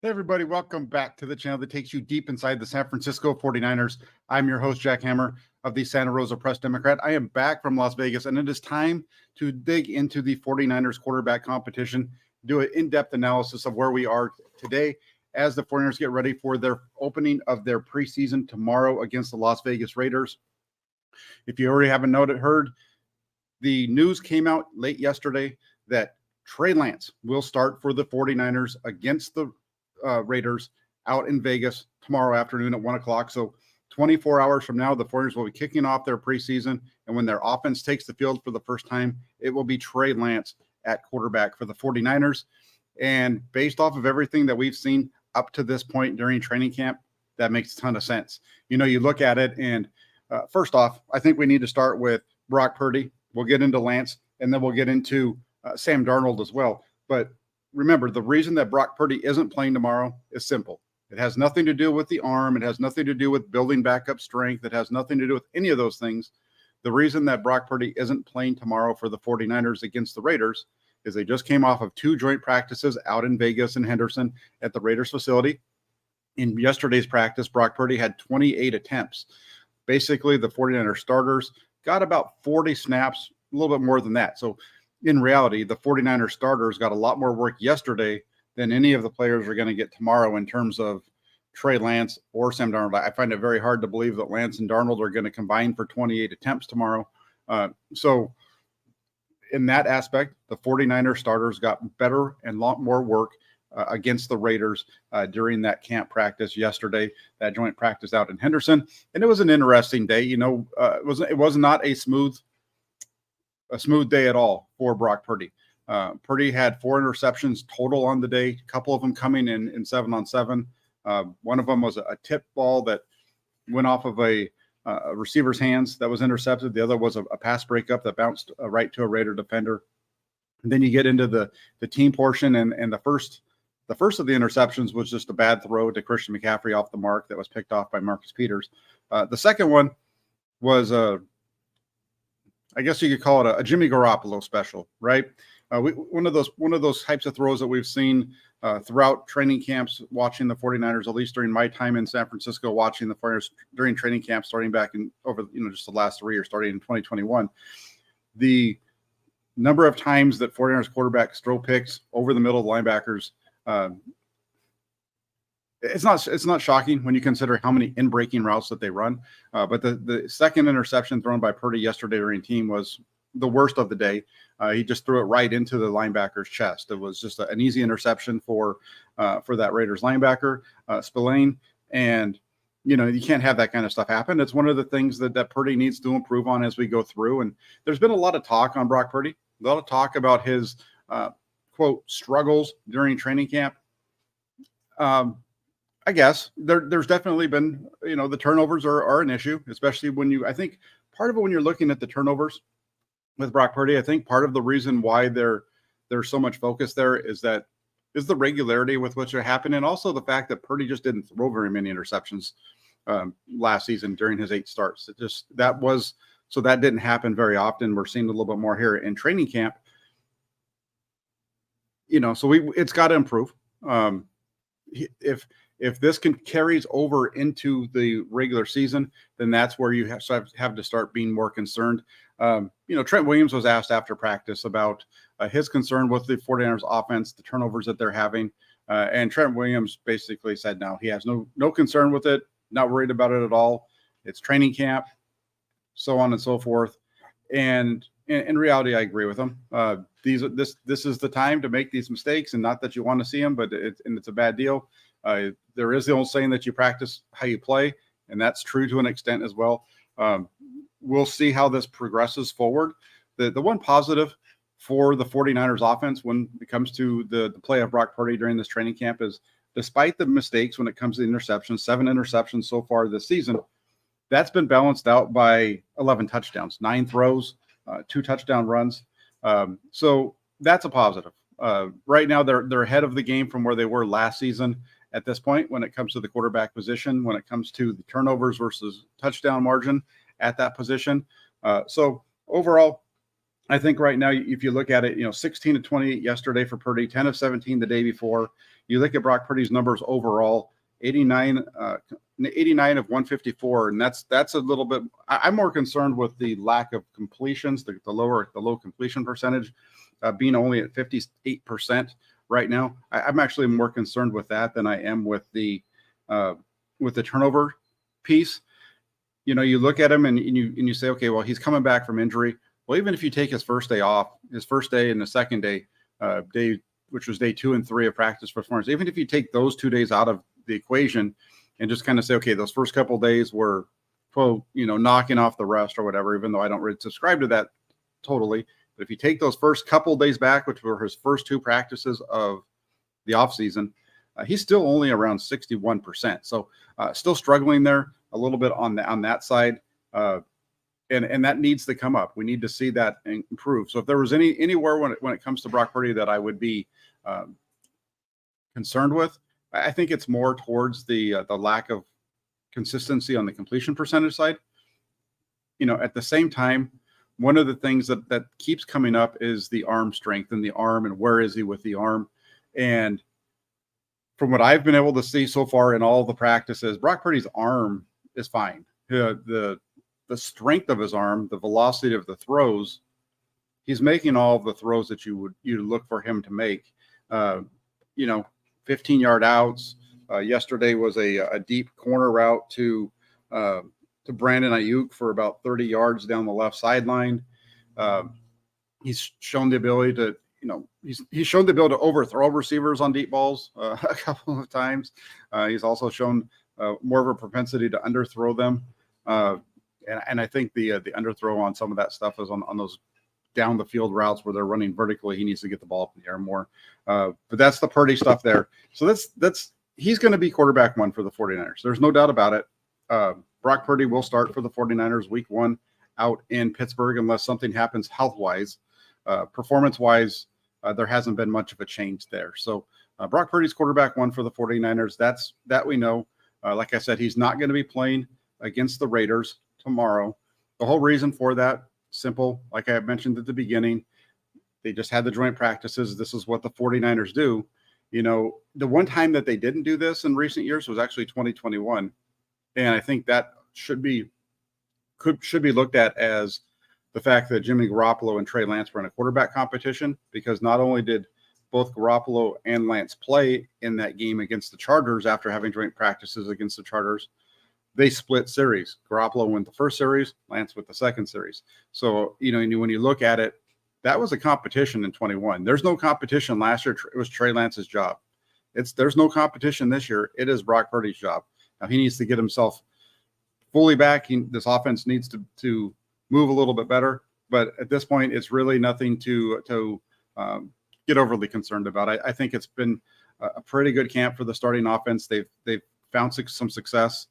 Hey, everybody, welcome back to the channel that takes you deep inside the San Francisco 49ers. I'm your host, Jack Hammer of the Santa Rosa Press Democrat. I am back from Las Vegas, and it is time to dig into the 49ers quarterback competition, do an in-depth analysis of where we are today as the 49ers get ready for their opening of their preseason tomorrow against the Las Vegas Raiders. If you already haven't heard, the news came out late yesterday that Trey Lance will start for the 49ers against the Raiders out in Vegas tomorrow afternoon at 1 o'clock. So 24 hours from now, the 49ers will be kicking off their preseason. And when their offense takes the field for the first time, it will be Trey Lance at quarterback for the 49ers. And based off of everything that we've seen up to this point during training camp, that makes a ton of sense. You look at it, and first off, I think we need to start with Brock Purdy. We'll get into Lance, and then we'll get into Sam Darnold as well. But remember, the reason that Brock Purdy isn't playing tomorrow is simple. It has nothing to do with the arm. It has nothing to do with building back up strength. It has nothing to do with any of those things. The reason that Brock Purdy isn't playing tomorrow for the 49ers against the Raiders is they just came off of 2 joint practices out in Vegas and Henderson at the Raiders facility. In yesterday's practice, Brock Purdy had 28 attempts. Basically, the 49ers starters got about 40 snaps, a little bit more than that. So in reality, the 49ers starters got a lot more work yesterday than any of the players are going to get tomorrow in terms of Trey Lance or Sam Darnold. I find it very hard to believe that Lance and Darnold are going to combine for 28 attempts tomorrow. So in that aspect, the 49ers starters got better and a lot more work against the Raiders during that camp practice yesterday, that joint practice out in Henderson. And it was an interesting day. It was not a smooth day at all for Brock Purdy. Purdy had 4 interceptions total on the day, a couple of them coming in 7-on-7. One of them was a tip ball that went off of a receiver's hands that was intercepted. The other was a pass breakup that bounced right to a Raider defender. And then you get into the team portion, and the first of the interceptions was just a bad throw to Christian McCaffrey off the mark that was picked off by Marcus Peters. The second one was I guess you could call it a Jimmy Garoppolo special, right? One of those types of throws that we've seen throughout training camps, watching the 49ers, at least during my time in San Francisco, watching the 49ers during training camp, starting back in over just the last 3 years, starting in 2021. The number of times that 49ers quarterbacks throw picks over the middle of linebackers, it's not shocking when you consider how many in-breaking routes that they run. But the second interception thrown by Purdy yesterday during team was the worst of the day. He just threw it right into the linebacker's chest. It was just an easy interception for that Raiders linebacker, Spillane. And, you can't have that kind of stuff happen. It's one of the things that Purdy needs to improve on as we go through. And there's been a lot of talk on Brock Purdy, a lot of talk about his, quote, struggles during training camp. I guess there's definitely been, the turnovers are an issue, especially I think part of it when you're looking at the turnovers with Brock Purdy, I think part of the reason why there's so much focus there is the regularity with which it happened. And also the fact that Purdy just didn't throw very many interceptions last season during his 8 starts. So that didn't happen very often. We're seeing a little bit more here in training camp, so it's got to improve. If this carries over into the regular season, then that's where you have to start being more concerned. Trent Williams was asked after practice about his concern with the 49ers offense, the turnovers that they're having. And Trent Williams basically said, no, he has no concern with it, not worried about it at all. It's training camp, so on and so forth. And in reality, I agree with him. This is the time to make these mistakes, and not that you want to see them, but it's a bad deal. There is the old saying that you practice how you play, and that's true to an extent as well. We'll see how this progresses forward. The one positive for the 49ers offense when it comes to the play of Brock Purdy during this training camp is, despite the mistakes when it comes to interceptions, 7 interceptions so far this season, that's been balanced out by 11 touchdowns, 9 throws, 2 touchdown runs. So that's a positive. Right now, they're ahead of the game from where they were last season at this point when it comes to the quarterback position, when it comes to the turnovers versus touchdown margin at that position. So overall, I think right now, if you look at it, 16 to 28 yesterday for Purdy, 10 of 17 the day before. You look at Brock Purdy's numbers overall, 89 of 154, and that's a little bit. I'm more concerned with the lack of completions, the low completion percentage, being only at 58% right now. I'm actually more concerned with that than I am with the turnover piece. You look at him and you say, okay, well, he's coming back from injury. Well, even if you take his first day off, his first day and the second day, which was day 2 and 3 of practice performance, even if you take those 2 days out of the equation and just kind of say, okay, those first couple of days were, quote, knocking off the rest or whatever, even though I don't really subscribe to that totally. But if you take those first couple of days back, which were his first 2 practices of the offseason, he's still only around 61%. So still struggling there a little bit on that side. And that needs to come up. We need to see that improve. So if there was anywhere when it comes to Brock Purdy that I would be concerned with, I think it's more towards the lack of consistency on the completion percentage side. At the same time, one of the things that keeps coming up is the arm strength and the arm, and where is he with the arm. And from what I've been able to see so far in all the practices, Brock Purdy's arm is fine. The strength of his arm, the velocity of the throws, he's making all of the throws that you look for him to make. 15-yard outs. Yesterday was a deep corner route to Brandon Ayuk for about 30 yards down the left sideline. He's shown the ability to, he's shown the ability to overthrow receivers on deep balls a couple of times. He's also shown more of a propensity to underthrow them. And I think the underthrow on some of that stuff is on those down the field routes where they're running vertically. He needs to get the ball up in the air more. But that's the Purdy stuff there. So he's going to be quarterback 1 for the 49ers. There's no doubt about it. Brock Purdy will start for the 49ers week 1 out in Pittsburgh unless something happens health-wise. Performance-wise, there hasn't been much of a change there. So Brock Purdy's quarterback 1 for the 49ers. That we know. Like I said, he's not going to be playing against the Raiders tomorrow. The whole reason for that, simple, like I mentioned at the beginning, they just had the joint practices. This is what the 49ers do. The one time that they didn't do this in recent years was actually 2021. And I think that should be looked at as the fact that Jimmy Garoppolo and Trey Lance were in a quarterback competition, because not only did both Garoppolo and Lance play in that game against the Chargers after having joint practices against the Chargers, they split series. Garoppolo went the first series, Lance with the second series. So, when you look at it, that was a competition in 21. There's no competition last year. It was Trey Lance's job. There's no competition this year. It is Brock Purdy's job. Now he needs to get himself fully back. This offense needs to move a little bit better. But at this point, it's really nothing to get overly concerned about. I think it's been a pretty good camp for the starting offense. They've found some success.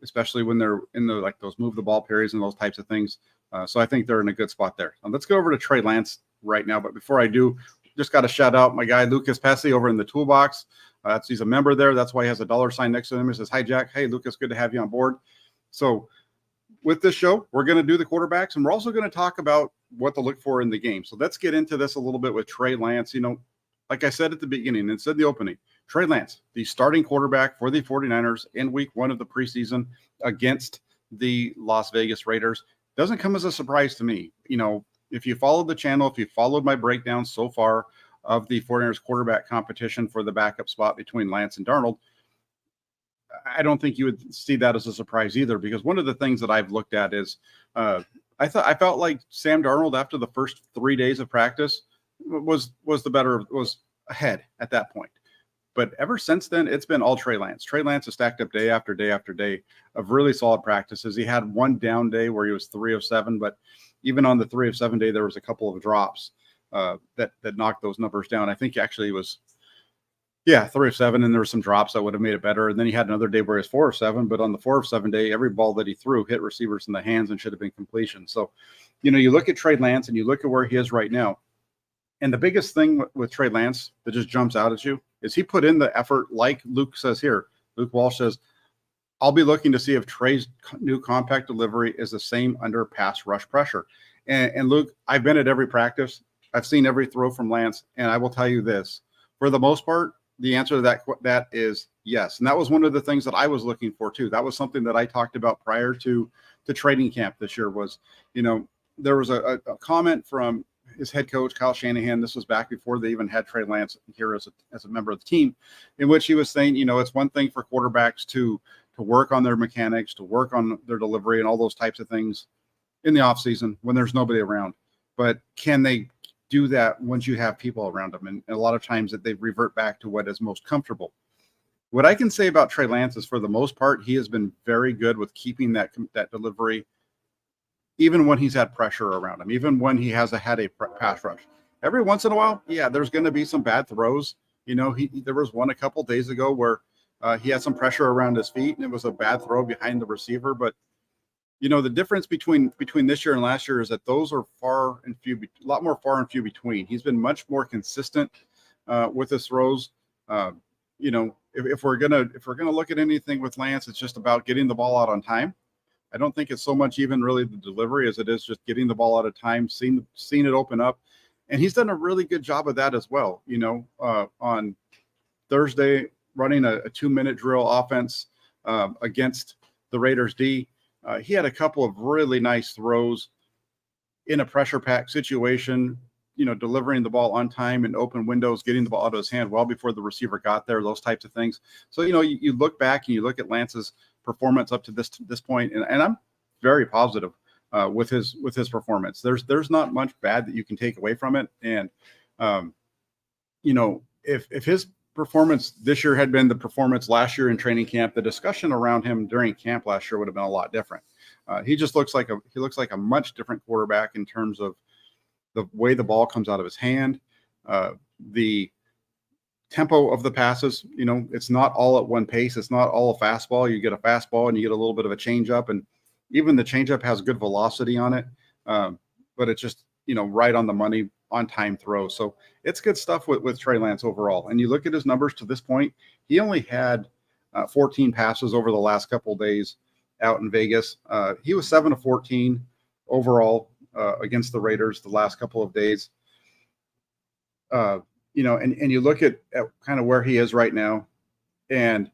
Especially when they're in those move the ball periods and those types of things. So I think they're in a good spot there. Let's go over to Trey Lance right now. But before I do, just got to shout out my guy, Lucas Pesci, over in the toolbox. He's a member there. That's why he has a $sign next to him. It says, "Hi, Jack. Hey, Lucas, good to have you on board." So with this show, we're going to do the quarterbacks, and we're also going to talk about what to look for in the game. So let's get into this a little bit with Trey Lance. Like I said at the beginning and said in the opening, Trey Lance, the starting quarterback for the 49ers in week 1 of the preseason against the Las Vegas Raiders, doesn't come as a surprise to me. If you followed the channel, if you followed my breakdown so far of the 49ers quarterback competition for the backup spot between Lance and Darnold, I don't think you would see that as a surprise either, because one of the things that I've looked at is I felt like Sam Darnold after the first 3 days of practice was ahead at that point. But ever since then, it's been all Trey Lance. Trey Lance has stacked up day after day after day of really solid practices. He had one down day where he was 3 of 7, but even on the 3 of 7 day, there was a couple of drops that knocked those numbers down. I think actually it was, 3 of 7, and there were some drops that would have made it better. And then he had another day where he was 4 of 7, but on the 4 of 7 day, every ball that he threw hit receivers in the hands and should have been completion. So, you look at Trey Lance and you look at where he is right now. And the biggest thing with Trey Lance that just jumps out at you is he put in the effort, like Luke says here. Luke Walsh says, "I'll be looking to see if Trey's new compact delivery is the same under pass rush pressure." And Luke, I've been at every practice. I've seen every throw from Lance, and I will tell you this: for the most part, the answer to that is yes. And that was one of the things that I was looking for too. That was something that I talked about prior to training camp this year. Was, there was a comment from his head coach Kyle Shanahan. This was back before they even had Trey Lance here as a member of the team, in which he was saying, it's one thing for quarterbacks to work on their mechanics, to work on their delivery, and all those types of things in the offseason when there's nobody around. But can they do that once you have people around them? And a lot of times that they revert back to what is most comfortable. What I can say about Trey Lance is, for the most part, he has been very good with keeping that delivery, even when he's had pressure around him, even when he had a pass rush. Every once in a while, yeah, there's going to be some bad throws. There was one a couple days ago where he had some pressure around his feet, and it was a bad throw behind the receiver. But the difference between this year and last year is that those are a lot more far and few between. He's been much more consistent with his throws. If we're gonna look at anything with Lance, it's just about getting the ball out on time. I don't think it's so much even really the delivery as it is just getting the ball out of time, seeing it open up, and he's done a really good job of that as well. On Thursday, running a 2-minute drill offense against the Raiders D. He had a couple of really nice throws in a pressure pack situation, delivering the ball on time in open windows, getting the ball out of his hand well before the receiver got there, those types of things. So, you look back and you look at Lance's performance up to this point, and I'm very positive with his performance. There's not much bad that you can take away from it. And, if his performance this year had been the performance last year in training camp, the discussion around him during camp last year would have been a lot different. He just looks like a much different quarterback in terms of the way the ball comes out of his hand, the tempo of the passes. It's not all at one pace. It's not all a fastball. You get a fastball and you get a little bit of a changeup, and even the changeup has good velocity on it. But it's just, right on the money, on time throw. So it's good stuff with Trey Lance overall. And you look at his numbers to this point, he only had 14 passes over the last couple of days out in Vegas. He was 7 of 14 overall against the Raiders the last couple of days. And you look at kind of where he is right now. And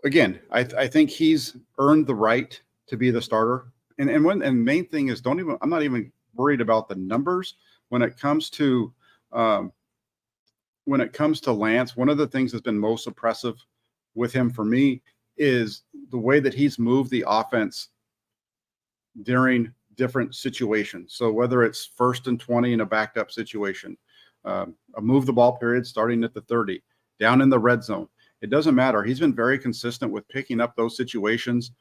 again, I think he's earned the right to be the starter. And the main thing is, I'm not even worried about the numbers when it comes to Lance. One of the things that's been most impressive with him for me is the way that he's moved the offense during different situations. So whether it's 1st and 20 in a backed up situation, a move the ball period starting at the 30, down in the red zone, it doesn't matter. He's been very consistent with picking up those situations.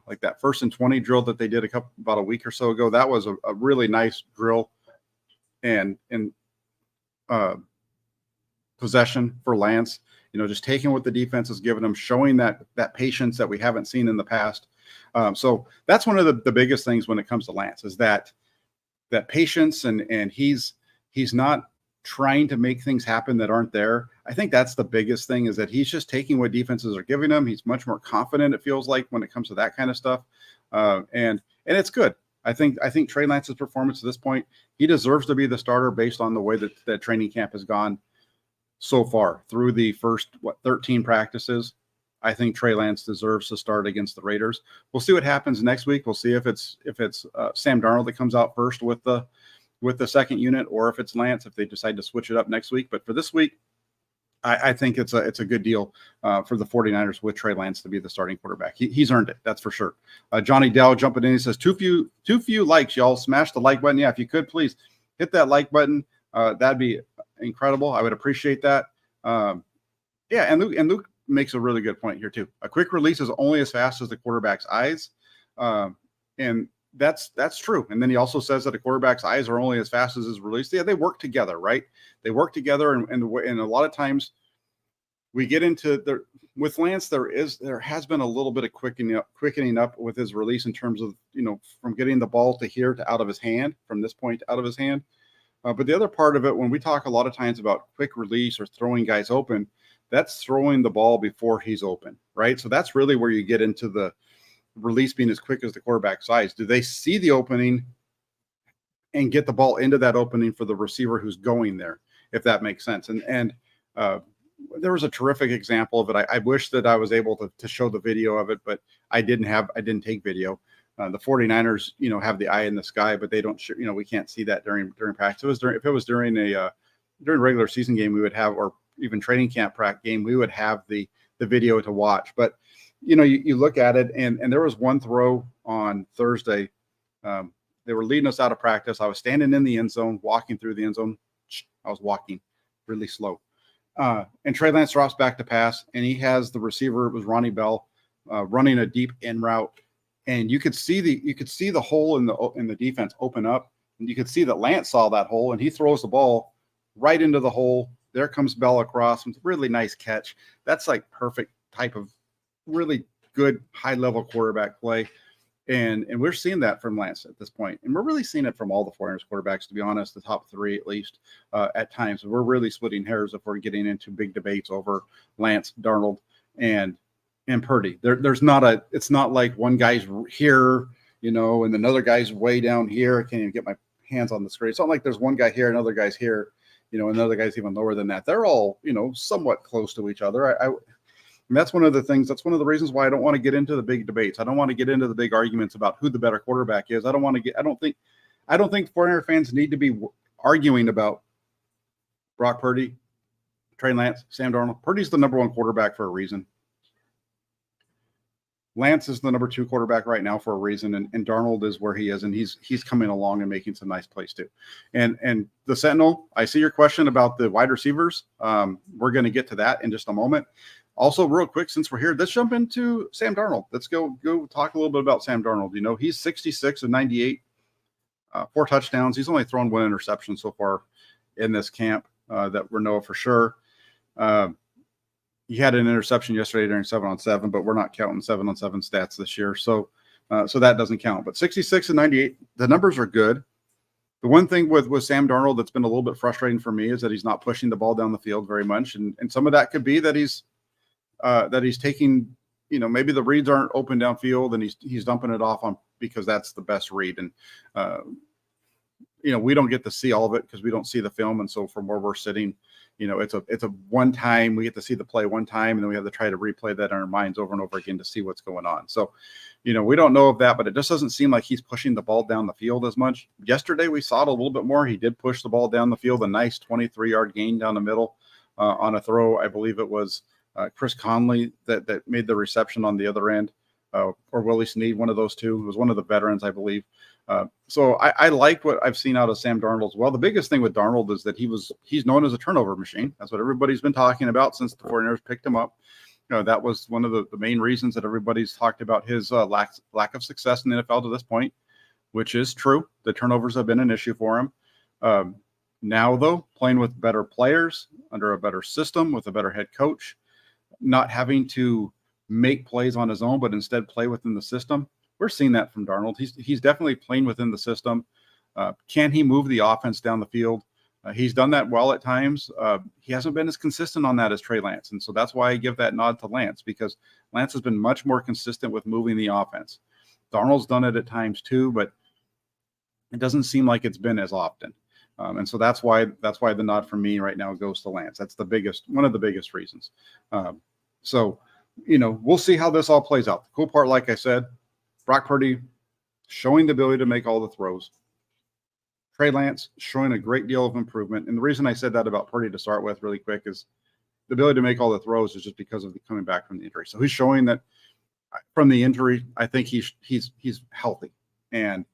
Like that 1st and 20 drill that they did about a week or so ago. That was a really nice drill and possession for Lance. Just taking what the defense has given him, showing that patience that we haven't seen in the past. So that's one of the biggest things when it comes to Lance, is that patience, and he's not trying to make things happen that aren't there. I think that's the biggest thing, is that he's just taking what defenses are giving him. He's much more confident, it feels like, when it comes to that kind of stuff. And it's good. I think Trey Lance's performance at this point, he deserves to be the starter based on the way that training camp has gone so far through the first 13 practices. I think Trey Lance deserves to start against the Raiders. We'll see what happens next week. We'll see if it's Sam Darnold that comes out first with the second unit, or if it's Lance, if they decide to switch it up next week. But for this week, I think it's a good deal for the 49ers with Trey Lance to be the starting quarterback. He's earned it, that's for sure. Johnny Dow jumping in, he says, too few likes, y'all. Smash the like button. Yeah, if you could, please hit that like button. That'd be incredible. I would appreciate that. And Luke makes a really good point here too. A quick release is only as fast as the quarterback's eyes. And that's true. And then he also says that a quarterback's eyes are only as fast as his release. Yeah, they work together, right? They work together, and a lot of times we get into with Lance. There has been a little bit of quickening up with his release in terms of from getting the ball to here to out of his hand, from this point to out of his hand. But the other part of it, when we talk a lot of times about quick release or throwing guys open, that's throwing the ball before he's open, right? So that's really where you get into the release being as quick as the quarterback size. Do they see the opening and get the ball into that opening for the receiver who's going there, if that makes sense? And there was a terrific example of it. I wish that I was able to show the video of it, but I didn't take video. The 49ers, have the eye in the sky, but they don't, we can't see that during practice. If it was during a regular season game, we would have, or even training camp practice game, we would have the video to watch. But, you look at it, and there was one throw on Thursday. They were leading us out of practice. I was standing in the end zone, walking through the end zone. I was walking really slow. And Trey Lance drops back to pass, and he has the receiver, it was Ronnie Bell, running a deep in route. And you could see the hole in the defense open up, and you could see that Lance saw that hole, and he throws the ball right into the hole. There comes Bell across. It's a really nice catch. That's like perfect type of really good high-level quarterback play. And we're seeing that from Lance at this point. And we're really seeing it from all the 49ers quarterbacks, to be honest, the top three at least at times. We're really splitting hairs if we're getting into big debates over Lance, Darnold, and Purdy. It's not like one guy's here, and another guy's way down here. I can't even get my hands on the screen. It's not like there's one guy here, another guy's here, another guy's even lower than that. They're all, somewhat close to each other. And that's one of the things. That's one of the reasons why I don't want to get into the big debates. I don't want to get into the big arguments about who the better quarterback is. I don't think 49er fans need to be arguing about Brock Purdy, Trey Lance, Sam Darnold. Purdy's the number one quarterback for a reason. Lance is the number two quarterback right now for a reason, and Darnold is where he is, and he's coming along and making some nice plays too. And the Sentinel, I see your question about the wide receivers. We're going to get to that in just a moment. Also, real quick, since we're here, let's jump into Sam Darnold. Let's go talk a little bit about Sam Darnold. He's 66 of 98, 4 touchdowns. He's only thrown 1 interception so far in this camp that we know for sure. He had an interception yesterday during 7-on-7, but we're not counting 7-on-7 stats this year, so that doesn't count. But 66 and 98, the numbers are good. The one thing with Sam Darnold that's been a little bit frustrating for me is that he's not pushing the ball down the field very much, and some of that could be that he's taking, maybe the reads aren't open downfield, and he's dumping it off on because that's the best read, and we don't get to see all of it because we don't see the film, and so from where we're sitting, it's a one time, we get to see the play one time, and then we have to try to replay that in our minds over and over again to see what's going on. So, we don't know of that, but it just doesn't seem like he's pushing the ball down the field as much. Yesterday, we saw it a little bit more. He did push the ball down the field, a nice 23-yard gain down the middle on a throw. I believe it was Chris Conley that made the reception on the other end, or Willie Snead, one of those two. It was one of the veterans, I believe. So I like what I've seen out of Sam Darnold as well. The biggest thing with Darnold is that he's known as a turnover machine. That's what everybody's been talking about since the 49ers picked him up. That was one of the main reasons that everybody's talked about his lack of success in the NFL to this point, which is true. The turnovers have been an issue for him. Now, though, playing with better players, under a better system, with a better head coach, not having to make plays on his own, but instead play within the system. We're seeing that from Darnold. He's definitely playing within the system. Can he move the offense down the field? He's done that well at times. He hasn't been as consistent on that as Trey Lance. And so that's why I give that nod to Lance, because Lance has been much more consistent with moving the offense. Darnold's done it at times too, but it doesn't seem like it's been as often. And so that's why the nod from me right now goes to Lance. That's one of the biggest reasons. So, we'll see how this all plays out. The cool part, like I said, Brock Purdy showing the ability to make all the throws. Trey Lance showing a great deal of improvement. And the reason I said that about Purdy to start with really quick is the ability to make all the throws is just because of the coming back from the injury. So he's showing that from the injury, I think he's healthy. And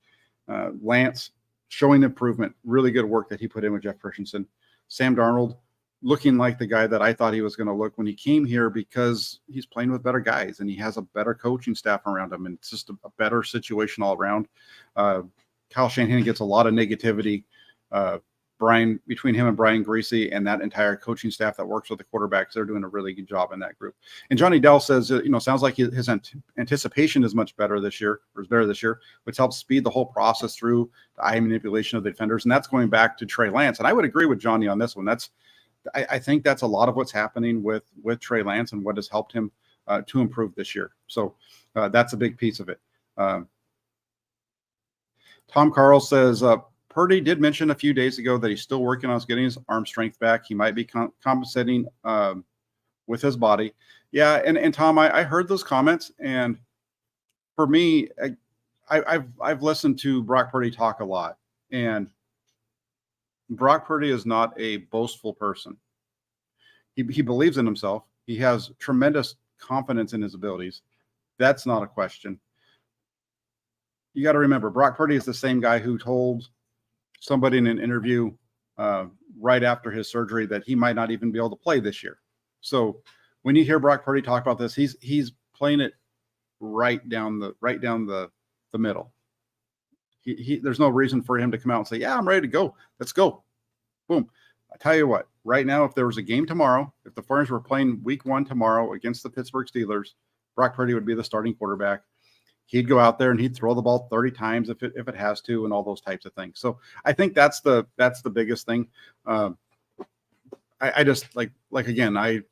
Lance showing improvement, really good work that he put in with Jeff Christensen. Sam Darnold looking like the guy that I thought he was going to look when he came here, because he's playing with better guys and he has a better coaching staff around him, and it's just a better situation all around. Kyle Shanahan gets a lot of negativity between him and Brian Greasy and that entire coaching staff that works with the quarterbacks. They're doing a really good job in that group. And Johnny Dell says, sounds like his anticipation is much better this year, or is better this year, which helps speed the whole process through the eye manipulation of the defenders. And that's going back to Trey Lance. And I would agree with Johnny on this one. I think that's a lot of what's happening with Trey Lance and what has helped him to improve this year. So that's a big piece of it. Tom Carl says, Purdy did mention a few days ago that he's still working on getting his arm strength back. He might be compensating with his body. Yeah, and Tom, I heard those comments, and for me, I've listened to Brock Purdy talk a lot, and Brock Purdy is not a boastful person. He believes in himself. He has tremendous confidence in his abilities. That's not a question. You got to remember, Brock Purdy is the same guy who told somebody in an interview right after his surgery that he might not even be able to play this year. So when you hear Brock Purdy talk about this, he's playing it right down the middle. There's no reason for him to come out and say, "Yeah, I'm ready to go. Let's go." Boom. I tell you what, right now, if there was a game tomorrow, if the 49ers were playing week 1 tomorrow against the Pittsburgh Steelers, Brock Purdy would be the starting quarterback. He'd go out there and he'd throw the ball 30 times if it has to, and all those types of things. So I think that's the biggest thing. I just like again,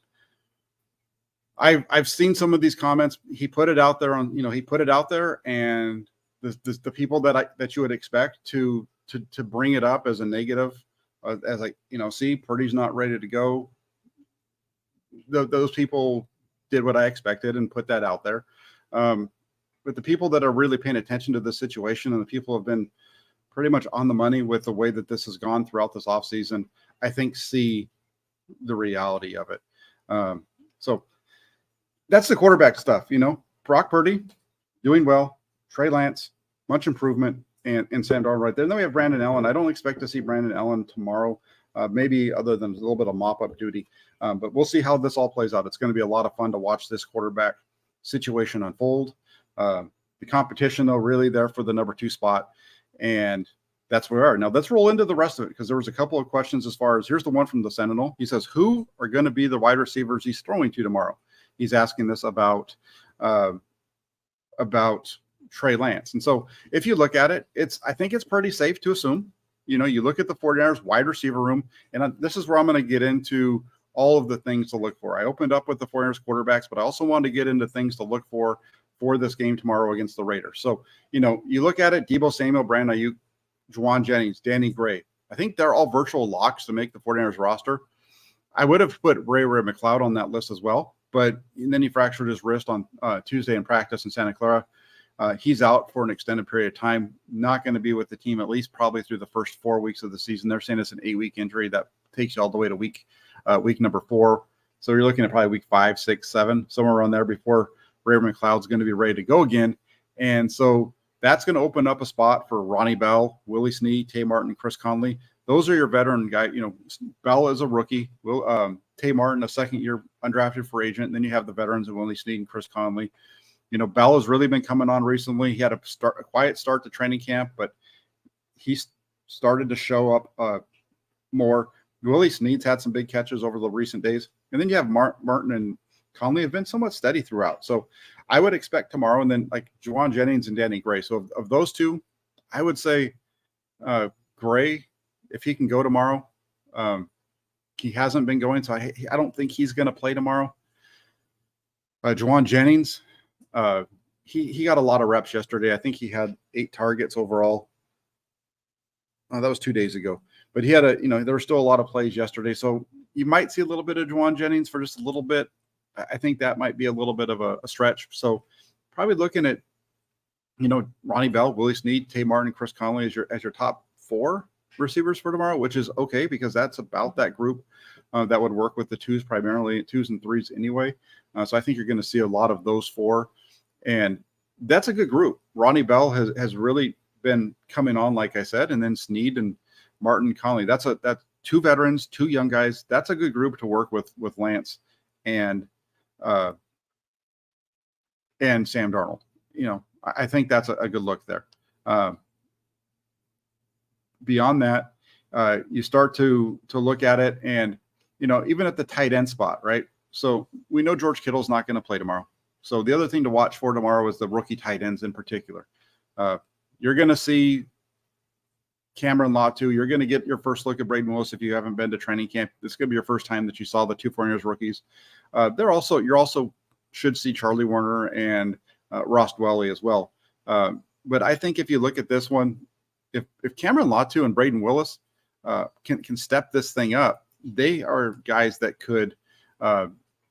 I've seen some of these comments. He put it out there and the people that you would expect to bring it up as a negative, as like, see, Purdy's not ready to go. Those people did what I expected and put that out there. But the people that are really paying attention to this situation, and the people who have been pretty much on the money with the way that this has gone throughout this offseason, I think see the reality of it. So that's the quarterback stuff. Brock Purdy doing well, Trey Lance, much improvement, and Sam Darnold right there. And then we have Brandon Allen. I don't expect to see Brandon Allen tomorrow, maybe other than a little bit of mop-up duty. But we'll see how this all plays out. It's going to be a lot of fun to watch this quarterback situation unfold. The competition, though, really there for the number 2 spot. And that's where we are. Now, let's roll into the rest of it, because there was a couple of questions as far as, here's the one from the Sentinel. He says, who are going to be the wide receivers he's throwing to tomorrow? He's asking this about Trey Lance. And so if you look at it, I think it's pretty safe to assume, you look at the 49ers wide receiver room, and this is where I'm going to get into all of the things to look for. I opened up with the 49ers quarterbacks, but I also wanted to get into things to look for this game tomorrow against the Raiders. So, you look at it, Deebo Samuel, Brandon Ayuk, Juwan Jennings, Danny Gray. I think they're all virtual locks to make the 49ers roster. I would have put Ray McLeod on that list as well, but then he fractured his wrist on Tuesday in practice in Santa Clara. He's out for an extended period of time, not going to be with the team at least probably through the first 4 weeks of the season. They're saying it's an 8-week injury that takes you all the way to week number 4. So you're looking at probably week 5, 6, 7, somewhere around there before Ray McLeod's going to be ready to go again. And so that's going to open up a spot for Ronnie Bell, Willie Snead, Tay Martin, Chris Conley. Those are your veteran guys. Bell is a rookie. Tay Martin, a second-year undrafted free agent. And then you have the veterans of Willie Snead and Chris Conley. Bell has really been coming on recently. He had a quiet start to training camp, but he started to show up more. Willie Snead's had some big catches over the recent days. And then you have Martin and Conley have been somewhat steady throughout. So I would expect tomorrow, and then like Juwan Jennings and Danny Gray. So of those two, I would say Gray, if he can go tomorrow. He hasn't been going, so I don't think he's going to play tomorrow. Juwan Jennings, he got a lot of reps yesterday. I think he had 8 targets overall. That was 2 days ago. But he had there were still a lot of plays yesterday. So you might see a little bit of Juwan Jennings for just a little bit. I think that might be a little bit of a stretch. So probably looking at, Ronnie Bell, Willie Snead, Tay Martin, and Chris Conley as your top 4 receivers for tomorrow, which is okay because that's about that group that would work with the 2s, primarily 2s and 3s anyway. So I think you're going to see a lot of those 4. And that's a good group. Ronnie Bell has really been coming on, like I said, and then Snead and Martin Conley. That's 2 veterans, 2 young guys. That's a good group to work with Lance and Sam Darnold. I think that's a good look there. Beyond that, you start to look at it, and even at the tight end spot, right? So we know George Kittle's not going to play tomorrow. So the other thing to watch for tomorrow is the rookie tight ends in particular. You're going to see Cameron Latu. You're going to get your first look at Braden Willis if you haven't been to training camp. This is going to be your first time that you saw the 2 49ers rookies. You're also should see Charlie Warner and Ross Dwelly as well. But I think if you look at this one, if Cameron Latu and Braden Willis can step this thing up, they are guys that could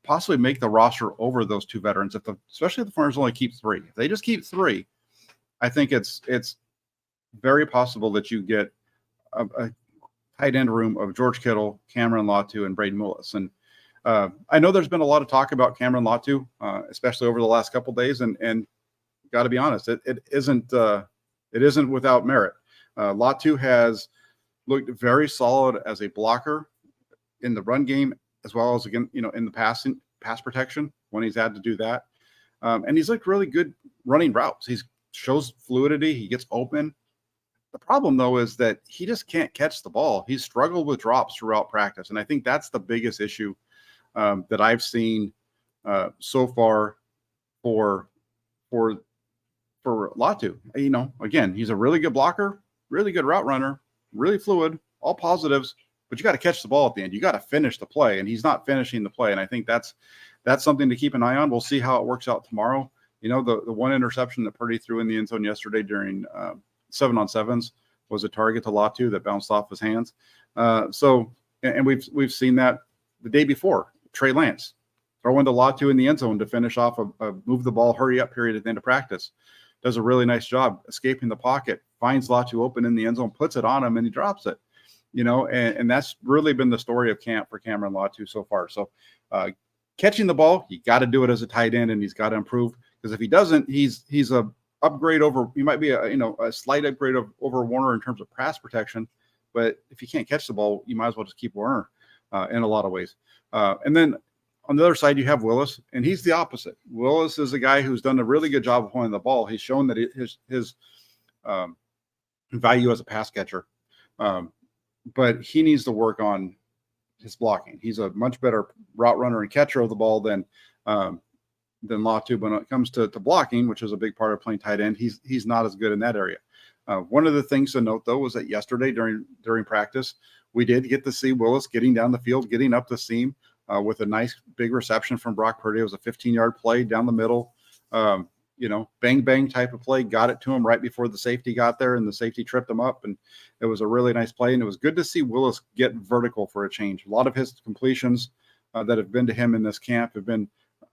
possibly make the roster over those two veterans. Especially if the Farmers only keep three. If they just keep three, I think it's very possible that you get a tight end room of George Kittle, Cameron Latu, and Braden Willis. And I know there's been a lot of talk about Cameron Latu, especially over the last couple of days, and got to be honest, it isn't without merit. Latu has looked very solid as a blocker in the run game, as well as again, in the pass protection when he's had to do that. And he's looked really good running routes. He shows fluidity. He gets open. The problem, though, is that he just can't catch the ball. He's struggled with drops throughout practice, and I think that's the biggest issue that I've seen so far for Latu. Again, he's a really good blocker, really good route runner, really fluid, all positives, but you got to catch the ball at the end. You got to finish the play, and he's not finishing the play. And I think that's something to keep an eye on. We'll see how it works out tomorrow. The one interception that Purdy threw in the end zone yesterday during 7-on-7s was a target to Latu that bounced off his hands. And we've seen that the day before. Trey Lance throwing to Latu in the end zone to finish off a move the ball, hurry up period at the end of practice. Does a really nice job escaping the pocket, finds Latu open in the end zone, puts it on him, and he drops it. And that's really been the story of camp for Cameron Latu so far. So catching the ball, you got to do it as a tight end, and he's got to improve, because if he doesn't, he's a upgrade over. He might be a slight upgrade over Warner in terms of pass protection, but if you can't catch the ball, you might as well just keep Warner in a lot of ways. And then on the other side, you have Willis, and he's the opposite. Willis is a guy who's done a really good job of holding the ball. He's shown that his value as a pass catcher, but he needs to work on his blocking. He's a much better route runner and catcher of the ball than Latu. But when it comes to blocking, which is a big part of playing tight end, he's not as good in that area. One of the things to note, though, was that yesterday during practice, we did get to see Willis getting down the field, getting up the seam with a nice big reception from Brock Purdy. It was a 15-yard play down the middle, bang, bang type of play, got it to him right before the safety got there, and the safety tripped him up. And it was a really nice play. And it was good to see Willis get vertical for a change. A lot of his completions that have been to him in this camp have been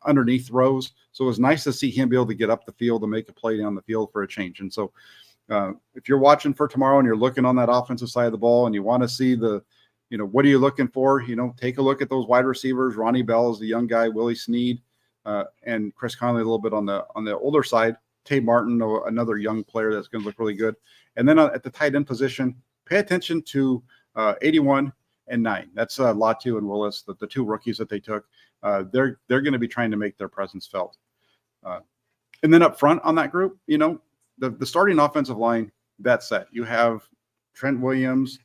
underneath throws. So it was nice to see him be able to get up the field and make a play down the field for a change. And so if you're watching for tomorrow and you're looking on that offensive side of the ball and you want to see what are you looking for? Take a look at those wide receivers. Ronnie Bell is the young guy, Willie Snead, and Chris Conley a little bit on the older side. Tay Martin, another young player that's going to look really good. And then at the tight end position, pay attention to 81 and 9. That's Latu and Willis, the two rookies that they took. They're going to be trying to make their presence felt. And then up front on that group, the starting offensive line, that's set. You have Trent Williams,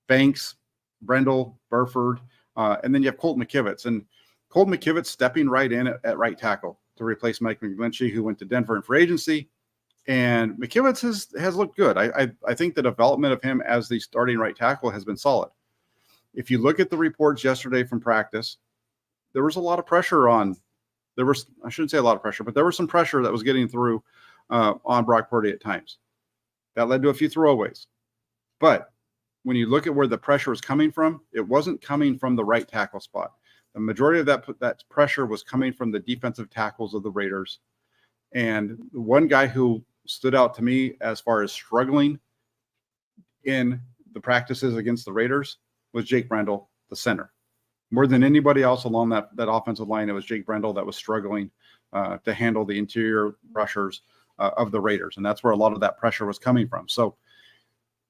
Banks, Brendel, Burford, and then you have Colton McKivitz. And Colton McKivitz stepping right in at right tackle to replace Mike McGlinchey, who went to Denver in free agency. And McKivitz has looked good. I think the development of him as the starting right tackle has been solid. If you look at the reports yesterday from practice, there was a lot of pressure I shouldn't say a lot of pressure, but there was some pressure that was getting through on Brock Purdy at times. That led to a few throwaways. But when you look at where the pressure was coming from, it wasn't coming from the right tackle spot. The majority of that pressure was coming from the defensive tackles of the Raiders. And the one guy who stood out to me as far as struggling in the practices against the Raiders was Jake Brendel, the center. More than anybody else along that offensive line, it was Jake Brendel that was struggling to handle the interior rushers of the Raiders. And that's where a lot of that pressure was coming from. So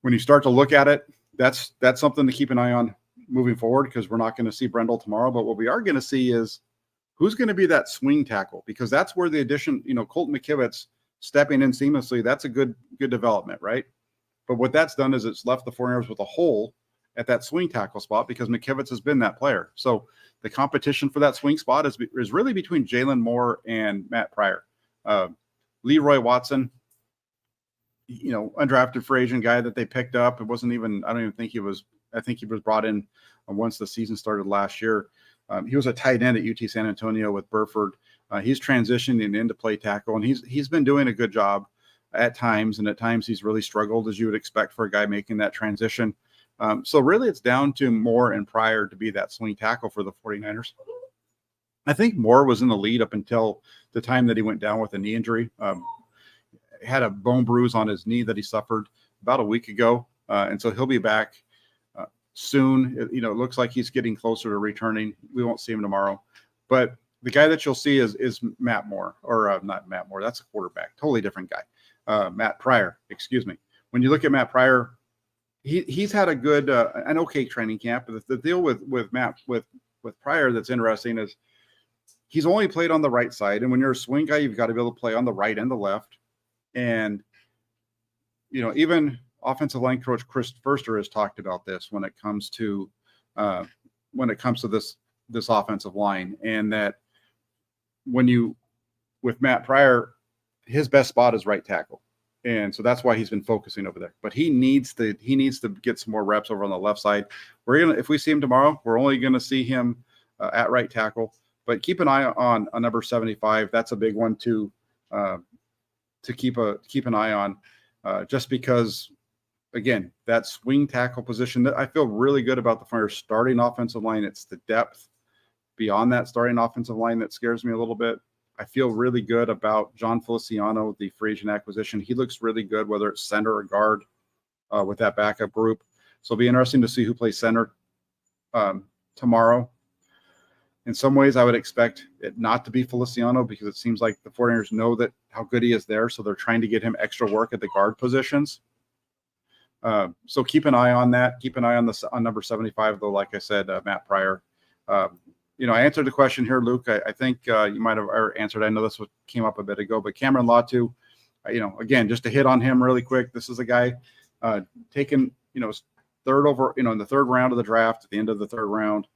when you start to look at it, that's something to keep an eye on moving forward, because we're not going to see Brendel tomorrow. But what we are going to see is who's going to be that swing tackle, because that's where the addition, Colton McKivitz stepping in seamlessly, that's a good development, right? But what that's done is it's left the 49ers with a hole at that swing tackle spot, because McKivitz has been that player. So the competition for that swing spot is really between Jalen Moore and Matt Pryor. Leroy Watson, undrafted free agent guy that they picked up. It wasn't even, I think he was brought in once the season started last year. He was a tight end at UT San Antonio with Burford. He's transitioning into play tackle, and he's been doing a good job at times, and at times he's really struggled, as you would expect for a guy making that transition. So really it's down to Moore and Pryor to be that swing tackle for the 49ers. I think Moore was in the lead up until the time that he went down with a knee injury. Had a bone bruise on his knee that he suffered about a week ago. And so he'll be back soon. It looks like he's getting closer to returning. We won't see him tomorrow. But the guy that you'll see is Matt Moore, or not Matt Moore. That's a quarterback. Totally different guy. Matt Pryor, excuse me. When you look at Matt Pryor, he's had a good, an okay training camp. But the deal with Pryor that's interesting is he's only played on the right side. And when you're a swing guy, you've got to be able to play on the right and the left. And, even offensive line coach Chris Furster has talked about this when it comes to this offensive line, and that with Matt Pryor, his best spot is right tackle. And so that's why he's been focusing over there. But he needs to get some more reps over on the left side. If we see him tomorrow, we're only going to see him at right tackle. But keep an eye on number 75. That's a big one to keep an eye on, just because, again, that swing tackle position that I feel really good about the Flyers starting offensive line. It's the depth beyond that starting offensive line that scares me a little bit. I feel really good about John Feliciano, the free agent acquisition. He looks really good, whether it's center or guard, with that backup group. So it'll be interesting to see who plays center tomorrow. In some ways, I would expect it not to be Feliciano, because it seems like the 49ers know how good he is there, so they're trying to get him extra work at the guard positions. So keep an eye on that. Keep an eye on number 75, though. Like I said, Matt Pryor. I answered the question here, Luke. I think you might have answered. I know this came up a bit ago, but Cameron Latu, again, just to hit on him really quick. This is a guy taken, third over, in the third round of the draft, at the end of the third round.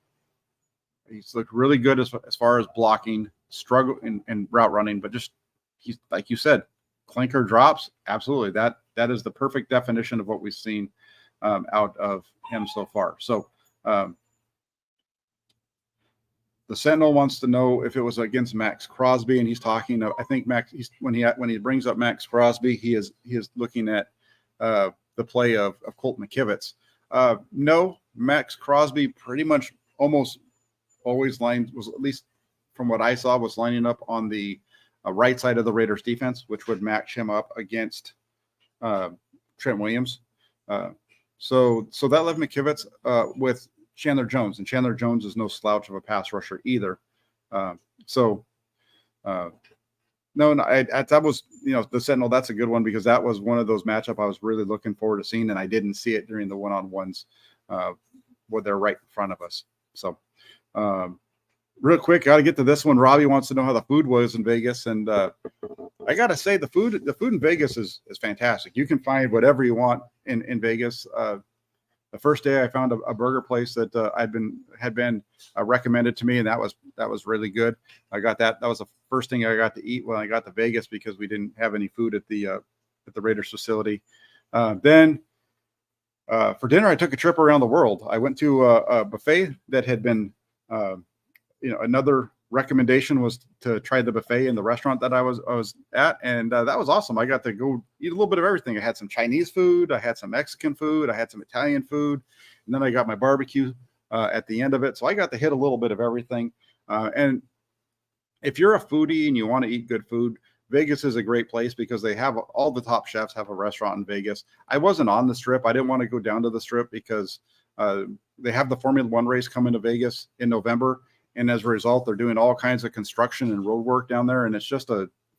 He's looked really good as far as blocking, struggle and route running, but just, he's, like you said, clinker drops. Absolutely. That is the perfect definition of what we've seen out of him so far. So the Sentinel wants to know if it was against Max Crosby, and he's talking. I think when he brings up Max Crosby, he is looking at the play of Colt McKivitz. No, Max Crosby pretty much almost always was, at least from what I saw, was lining up on the right side of the Raiders defense, which would match him up against Trent Williams. So that left McKivitz with Chandler Jones, and Chandler Jones is no slouch of a pass rusher either. That was, the Sentinel. That's a good one, because that was one of those matchup I was really looking forward to seeing, and I didn't see it during the one-on-ones where they're right in front of us. So real quick, got to get to this one. Robbie wants to know how the food was in Vegas, and I got to say the food in Vegas is fantastic. You can find whatever you want in Vegas. The first day I found a burger place that had been recommended to me, and that was really good. I got that. That was the first thing I got to eat when I got to Vegas, because we didn't have any food at the Raiders facility. Then for dinner, I took a trip around the world. I went to a buffet that had been, another recommendation was to try the buffet in the restaurant that I was at, and that was awesome. I got to go eat a little bit of everything. I had some Chinese food, I had some Mexican food, I had some Italian food, and then I got my barbecue at the end of it. So I got to hit a little bit of everything. And if you're a foodie and you want to eat good food, Vegas is a great place, because they have all the top chefs have a restaurant in Vegas. I wasn't on the Strip. I didn't want to go down to the Strip because they have the Formula One race coming to Vegas in November. And as a result, they're doing all kinds of construction and road work down there. And it's just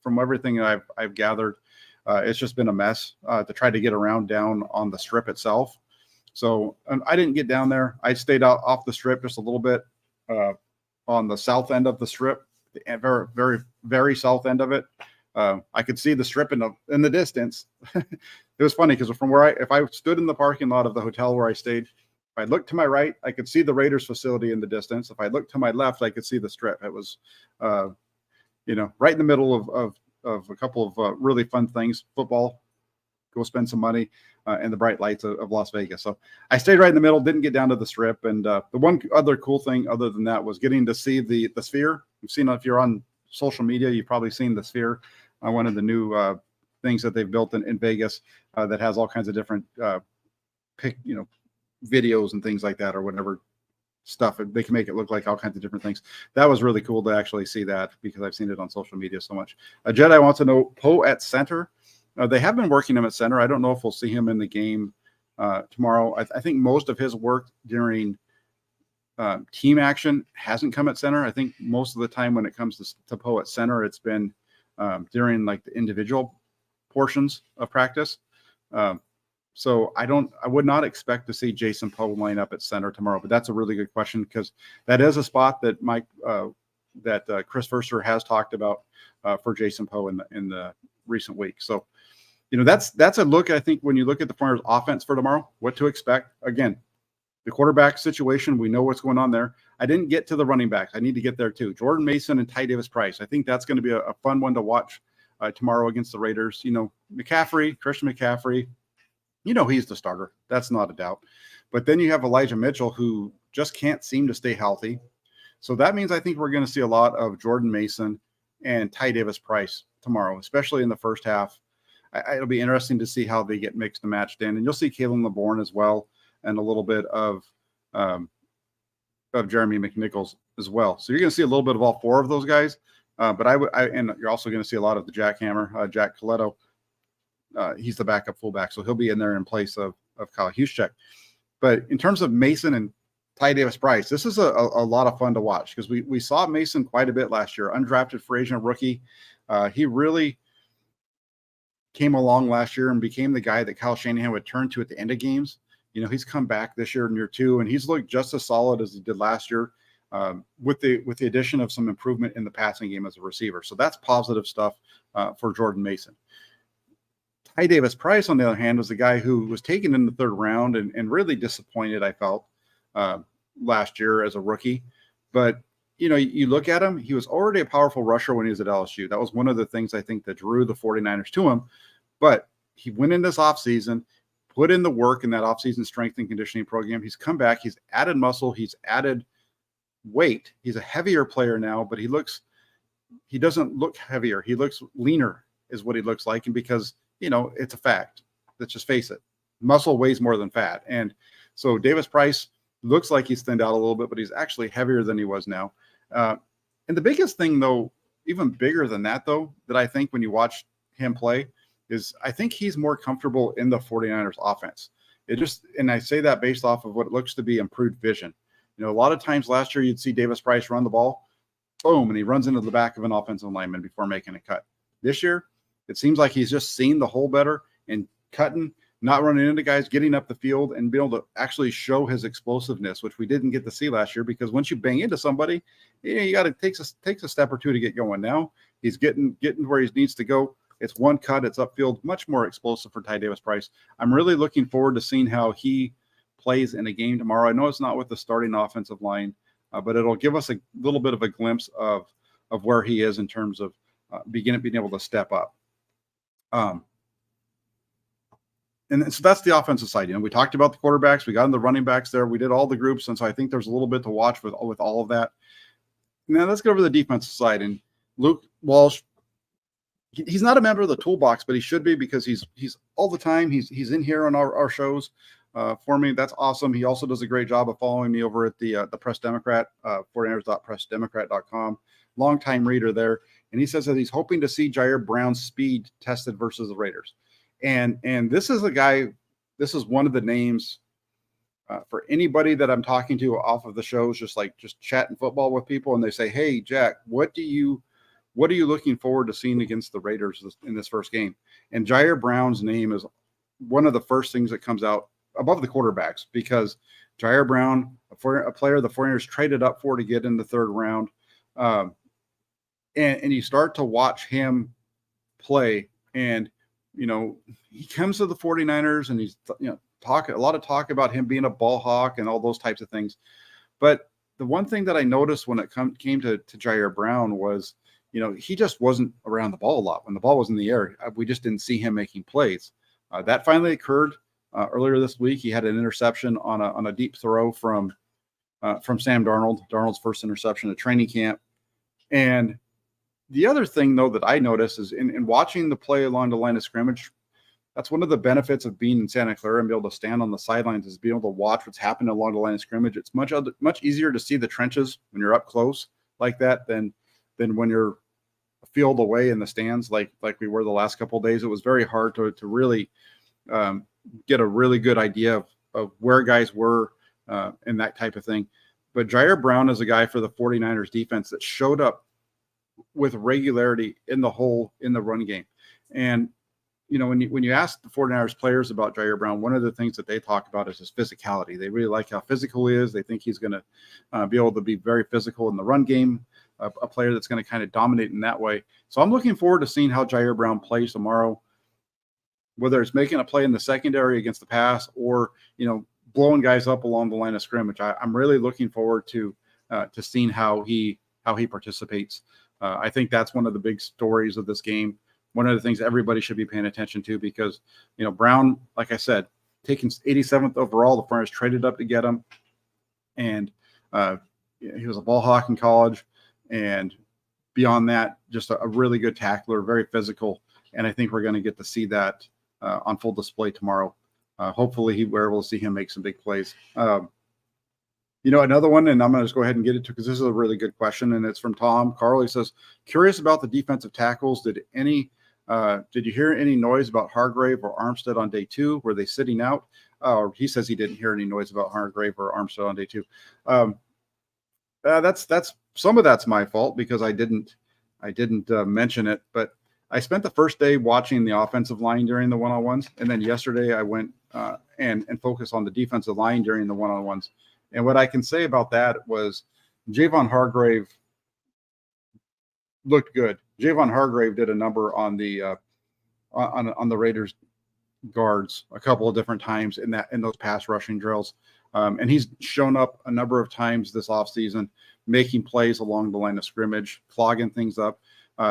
from everything I've gathered, it's just been a mess to try to get around down on the Strip itself. So I didn't get down there. I stayed out off the Strip just a little bit on the south end of the Strip, the very, very, very south end of it. I could see the Strip in the distance. It was funny, because from if I stood in the parking lot of the hotel where I stayed, if I looked to my right, I could see the Raiders facility in the distance. If I looked to my left, I could see the Strip. It was, right in the middle of a couple of really fun things, football go spend some money in the bright lights of Las Vegas. So I stayed right in the middle, didn't get down to the Strip. And the one other cool thing other than that was getting to see the Sphere. You've seen, if you're on social media, you've probably seen the Sphere, one of the new things that they've built in Vegas that has all kinds of different videos and things like that, or whatever stuff. They can make it look like all kinds of different things. That was really cool to actually see that, because I've seen it on social media so much. Jedi wants to know Poe at center. They have been working him at center. I don't know if we'll see him in the game tomorrow. I think most of his work during team action hasn't come at center. I think most of the time when it comes to Poe at center, it's been during like the individual portions of practice. So I would not expect to see Jason Poe line up at center tomorrow, but that's a really good question, because that is a spot that Chris Verser has talked about for Jason Poe in the recent week. So, that's a look. I think when you look at the 49ers offense for tomorrow, what to expect. Again, the quarterback situation, we know what's going on there. I didn't get to the running backs. I need to get there too. Jordan Mason and Ty Davis Price. I think that's going to be a fun one to watch tomorrow against the Raiders. Christian McCaffrey, he's the starter. That's not a doubt. But then you have Elijah Mitchell, who just can't seem to stay healthy. So that means I think we're going to see a lot of Jordan Mason and Ty Davis Price tomorrow, especially in the first half. It'll be interesting to see how they get mixed and matched in. And you'll see Kalen LeBourne as well, and a little bit of Jeremy McNichols as well. So you're going to see a little bit of all four of those guys. But and you're also going to see a lot of the jackhammer, Jack Coletto. He's the backup fullback, so he'll be in there in place of Kyle Juszczyk. But in terms of Mason and Ty Davis Price, this is a lot of fun to watch, because we saw Mason quite a bit last year, undrafted free agent rookie. He really came along last year and became the guy that Kyle Shanahan would turn to at the end of games. He's come back this year in year two, and he's looked just as solid as he did last year, with the addition of some improvement in the passing game as a receiver. So that's positive stuff for Jordan Mason. Ty Davis Price, on the other hand, was the guy who was taken in the third round and really disappointed, I felt, last year as a rookie. But, you look at him, he was already a powerful rusher when he was at LSU. That was one of the things I think that drew the 49ers to him. But he went in this offseason, put in the work in that offseason strength and conditioning program. He's come back. He's added muscle. He's added weight. He's a heavier player now, but he doesn't look heavier. He looks leaner is what he looks like. And because, it's a fact. Let's just face it. Muscle weighs more than fat. And so Davis Price looks like he's thinned out a little bit, but he's actually heavier than he was now. And the biggest thing, though, even bigger than that, though, that I think when you watch him play is I think he's more comfortable in the 49ers offense. And I say that based off of what looks to be improved vision. A lot of times last year you'd see Davis Price run the ball, boom, and he runs into the back of an offensive lineman before making a cut. This year, it seems like he's just seen the hole better and cutting, not running into guys, getting up the field, and being able to actually show his explosiveness, which we didn't get to see last year, because once you bang into somebody, you got to takes a step or two to get going. Now he's getting where he needs to go. It's one cut, it's upfield, much more explosive for Ty Davis Price. I'm really looking forward to seeing how he plays in a game tomorrow. I know it's not with the starting offensive line, but it'll give us a little bit of a glimpse of where he is in terms of being able to step up. And so that's the offensive side. We talked about the quarterbacks. We got in the running backs there. We did all the groups. And so I think there's a little bit to watch with all of that. Now let's go over the defensive side. And Luke Walsh, he's not a member of the toolbox, but he should be, because he's all the time. He's in here on our shows for me. That's awesome. He also does a great job of following me over at the Press Democrat, 49ers.pressdemocrat.com. Longtime reader there. And he says that he's hoping to see Jair Brown's speed tested versus the Raiders. And this is a guy, this is one of the names for anybody that I'm talking to off of the shows, just chatting football with people. And they say, hey, Jack, what are you looking forward to seeing against the Raiders in this first game? And Jair Brown's name is one of the first things that comes out above the quarterbacks, because Jair Brown, a player the 49ers traded up for to get in the third round. And you start to watch him play, and he comes to the 49ers and he's a lot of talk about him being a ball hawk and all those types of things. But the one thing that I noticed when it came to Jair Brown was, he just wasn't around the ball a lot. When the ball was in the air, we just didn't see him making plays. That finally occurred earlier this week. He had an interception on a deep throw from Sam Darnold. Darnold's first interception at training camp. And the other thing, though, that I noticed is in watching the play along the line of scrimmage, that's one of the benefits of being in Santa Clara and be able to stand on the sidelines is being able to watch what's happening along the line of scrimmage. It's much easier to see the trenches when you're up close like that than when you're a field away in the stands like we were the last couple of days. It was very hard to really get a really good idea of where guys were and that type of thing. But Jair Brown is a guy for the 49ers defense that showed up with regularity in the run game. And when you ask the 49ers players about Jair Brown, one of the things that they talk about is his physicality. They really like how physical he is. They think he's going to be able to be very physical in the run game, a player that's going to kind of dominate in that way. So I'm looking forward to seeing how Jair Brown plays tomorrow, whether it's making a play in the secondary against the pass or, blowing guys up along the line of scrimmage. I'm really looking forward to seeing how he participates. I think that's one of the big stories of this game. One of the things everybody should be paying attention to because, Brown, like I said, taken 87th overall, the Flyers traded up to get him. And he was a ball hawk in college. And beyond that, just a really good tackler, very physical. And I think we're going to get to see that on full display tomorrow. Hopefully we're able to see him make some big plays. Another one, and I'm going to just go ahead and get it to because this is a really good question, and it's from Tom Carl. He says, curious about the defensive tackles. Did you hear any noise about Hargrave or Armstead on day 2? Were they sitting out? He says he didn't hear any noise about Hargrave or Armstead on day 2. That's some of that's my fault because I didn't mention it, but I spent the first day watching the offensive line during the one-on-ones, and then yesterday I went and focused on the defensive line during the one-on-ones. And what I can say about that was Javon Hargrave looked good. Javon Hargrave did a number on the Raiders guards a couple of different times in those pass rushing drills. And he's shown up a number of times this offseason, making plays along the line of scrimmage, clogging things up.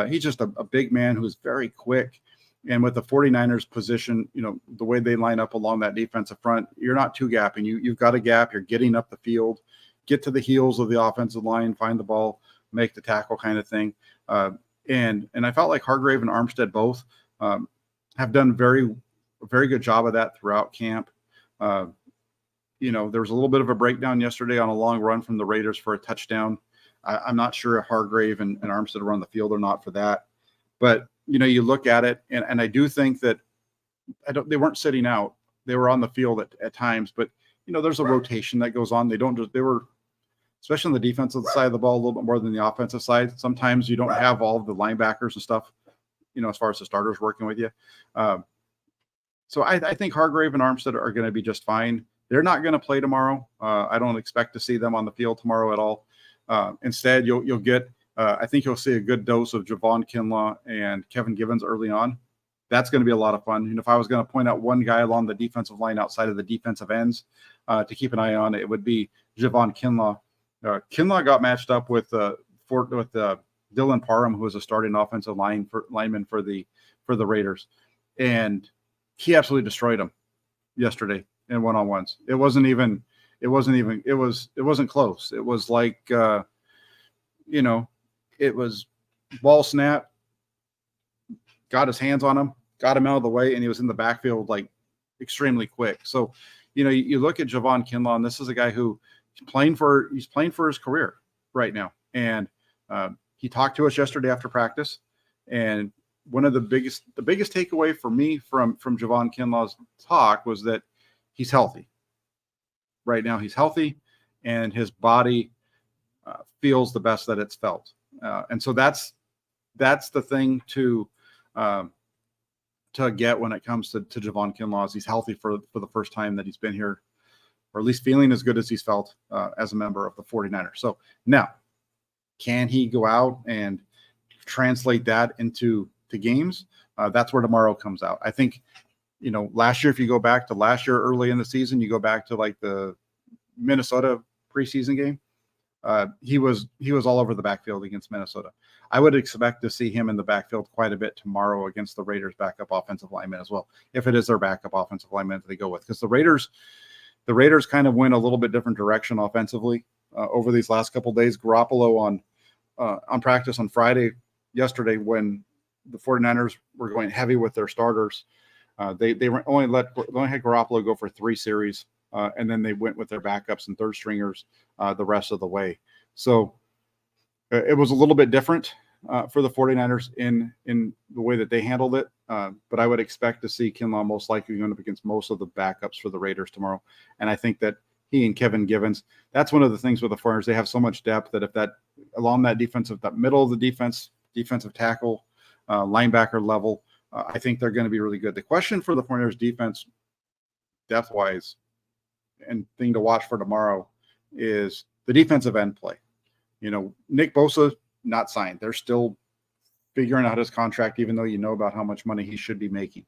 He's just a big man who's very quick. And with the 49ers position, the way they line up along that defensive front, you're not two gapping. You've got a gap. You're getting up the field, get to the heels of the offensive line, find the ball, make the tackle kind of thing. And I felt like Hargrave and Armstead both have done a very good job of that throughout camp. There was a little bit of a breakdown yesterday on a long run from the Raiders for a touchdown. I'm not sure if Hargrave and Armstead were on the field or not for that. But, you look at it, and I do think that they weren't sitting out. They were on the field at times. But, there's a rotation that goes on. They were, especially on the defensive side of the ball, a little bit more than the offensive side. Sometimes you don't have all of the linebackers and stuff, as far as the starters working with you. So I think Hargrave and Armstead are going to be just fine. They're not going to play tomorrow. I don't expect to see them on the field tomorrow at all. Instead, you'll get, I think you'll see a good dose of Javon Kinlaw and Kevin Givens early on. That's going to be a lot of fun. And if I was going to point out one guy along the defensive line outside of the defensive ends to keep an eye on, it would be Javon Kinlaw. Kinlaw got matched up with Dylan Parham, who was a starting offensive lineman for the Raiders, and he absolutely destroyed him yesterday in one-on-ones. It wasn't close. It was like, it was ball snap, got his hands on him, got him out of the way, and he was in the backfield like extremely quick. So, you look at Javon Kinlaw, and this is a guy who he's playing for his career right now. And he talked to us yesterday after practice, and one of the biggest takeaway for me from Javon Kinlaw's talk was that he's healthy. Right now he's healthy, and his body feels the best that it's felt. And so that's the thing to get when it comes to Javon Kinlaw is he's healthy for the first time that he's been here, or at least feeling as good as he's felt as a member of the 49ers. So now, can he go out and translate that into games? That's where tomorrow comes out. I think, last year, if you go back to last year early in the season, you go back to like the Minnesota preseason game. He was all over the backfield against Minnesota. I would expect to see him in the backfield quite a bit tomorrow against the Raiders' backup offensive lineman as well, if it is their backup offensive lineman that they go with, because the Raiders kind of went a little bit different direction offensively over these last couple of days. Garoppolo on practice on Friday yesterday, when the 49ers were going heavy with their starters, they only had Garoppolo go for 3 series, and then they went with their backups and third stringers the rest of the way. So it was a little bit different for the 49ers in the way that they handled it. But I would expect to see Kinlaw most likely going up against most of the backups for the Raiders tomorrow. And I think that he and Kevin Givens, that's one of the things with the 49ers. They have so much depth that if that along that middle of the defensive tackle, linebacker level, I think they're going to be really good. The question for the 49ers defense, depth-wise, and thing to watch for tomorrow is the defensive end play. Nick Bosa, not signed. They're still figuring out his contract, even though about how much money he should be making.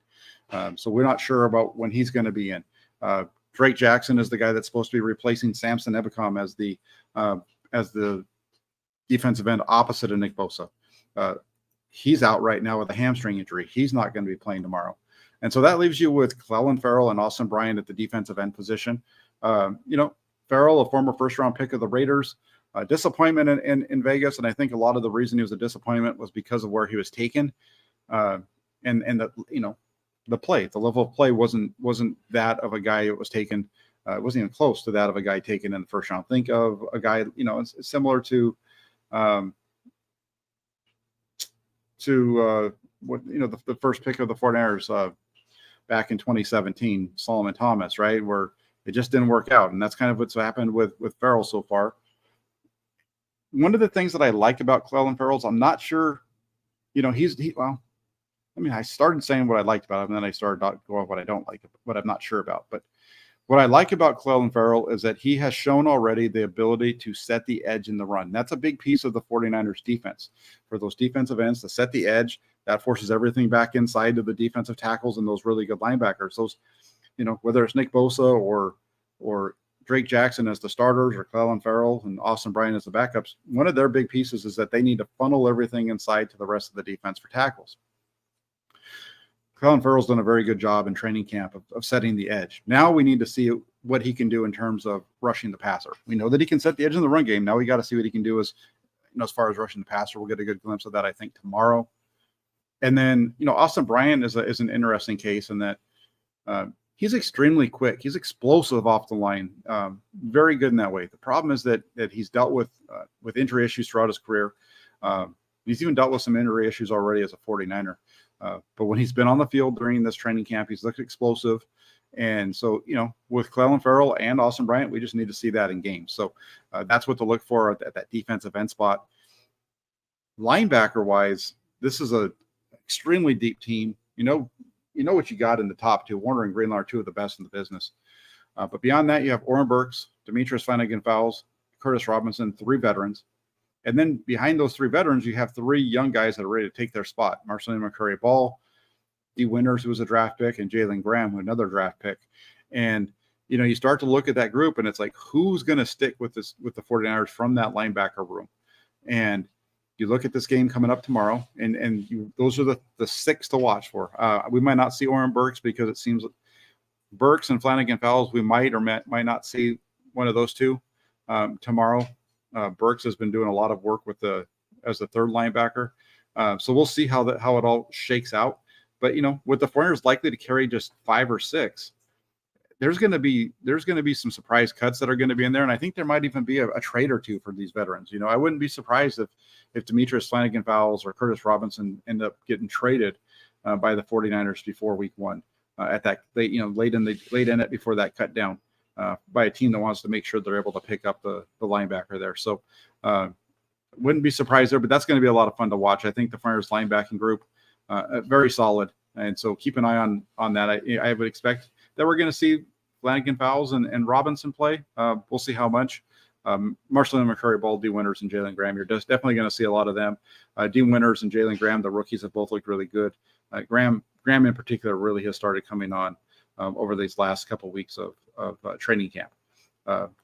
So we're not sure about when he's going to be in. Drake Jackson is the guy that's supposed to be replacing Samson Ebukam as the defensive end opposite of Nick Bosa. He's out right now with a hamstring injury. He's not going to be playing tomorrow. And so that leaves you with Clelin Ferrell and Austin Bryant at the defensive end position. Ferrell, a former first-round pick of the Raiders, disappointment in Vegas, and I think a lot of the reason he was a disappointment was because of where he was taken, and the play, the level of play wasn't that of a guy that was taken. It wasn't even close to that of a guy taken in the first round. Think of a guy, it's similar to the first pick of the 49ers back in 2017, Solomon Thomas, right, where it just didn't work out, and that's kind of what's happened with Ferrell so far. One of the things that I like about Clelin Ferrell is I'm not sure, I started saying what I liked about him, and then I started going what I don't like, what I'm not sure about. But what I like about Clelin Ferrell is that he has shown already the ability to set the edge in the run. That's a big piece of the 49ers defense. For those defensive ends to set the edge, that forces everything back inside to the defensive tackles and those really good linebackers. Those, whether it's Nick Bosa or Drake Jackson as the starters, or Clelin Ferrell and Austin Bryant as the backups, one of their big pieces is that they need to funnel everything inside to the rest of the defense for tackles. Clelin Ferrell's done a very good job in training camp of setting the edge. Now we need to see what he can do in terms of rushing the passer. We know that he can set the edge in the run game. Now we got to see what he can do as far as rushing the passer. We'll get a good glimpse of that, I think, tomorrow. And then, Austin Bryant is an interesting case in that he's extremely quick. He's explosive off the line. Very good in that way. The problem is that he's dealt with injury issues throughout his career. He's even dealt with some injury issues already as a 49er. But when he's been on the field during this training camp, he's looked explosive. And so, with Clelin Ferrell and Austin Bryant, we just need to see that in games. So that's what to look for at that defensive end spot. Linebacker-wise, this is a extremely deep team. You know what you got in the top two. Warner and Greenlaw are two of the best in the business. But beyond that, you have Oren Burks, Demetrius Flanagan-Fowles, Curtis Robinson, 3 veterans. And then behind those 3 veterans, you have 3 young guys that are ready to take their spot. Marceline McCurry-Ball, D. Winters, who was a draft pick, and Jalen Graham, who another draft pick. And, you start to look at that group, and it's like, who's going to stick with the 49ers from that linebacker room? And you look at this game coming up tomorrow, and those are the 6 to watch for. We might not see Oren Burks because it seems like Burks and Flanagan-Fowles, we might or might not see one of those 2 tomorrow. Burks has been doing a lot of work as the third linebacker. So we'll see how it all shakes out. But, with the 49ers likely to carry just 5 or 6, there's going to be some surprise cuts that are going to be in there. And I think there might even be a trade or 2 for these veterans. I wouldn't be surprised if Demetrius Flanagan-Fowles or Curtis Robinson end up getting traded by the 49ers before week 1 at that late in it before that cut down. By a team that wants to make sure they're able to pick up the linebacker there. So wouldn't be surprised there, but that's going to be a lot of fun to watch. I think the 49ers linebacking group, very solid. And so keep an eye on that. I would expect that we're going to see Flanagan-Fowles and Robinson play. We'll see how much. Marceline McCurry-Ball, D. Winters, and Jalen Graham. You're just definitely going to see a lot of them. D. Winters and Jalen Graham, the rookies, have both looked really good. Graham in particular really has started coming on over these last couple of weeks of training camp.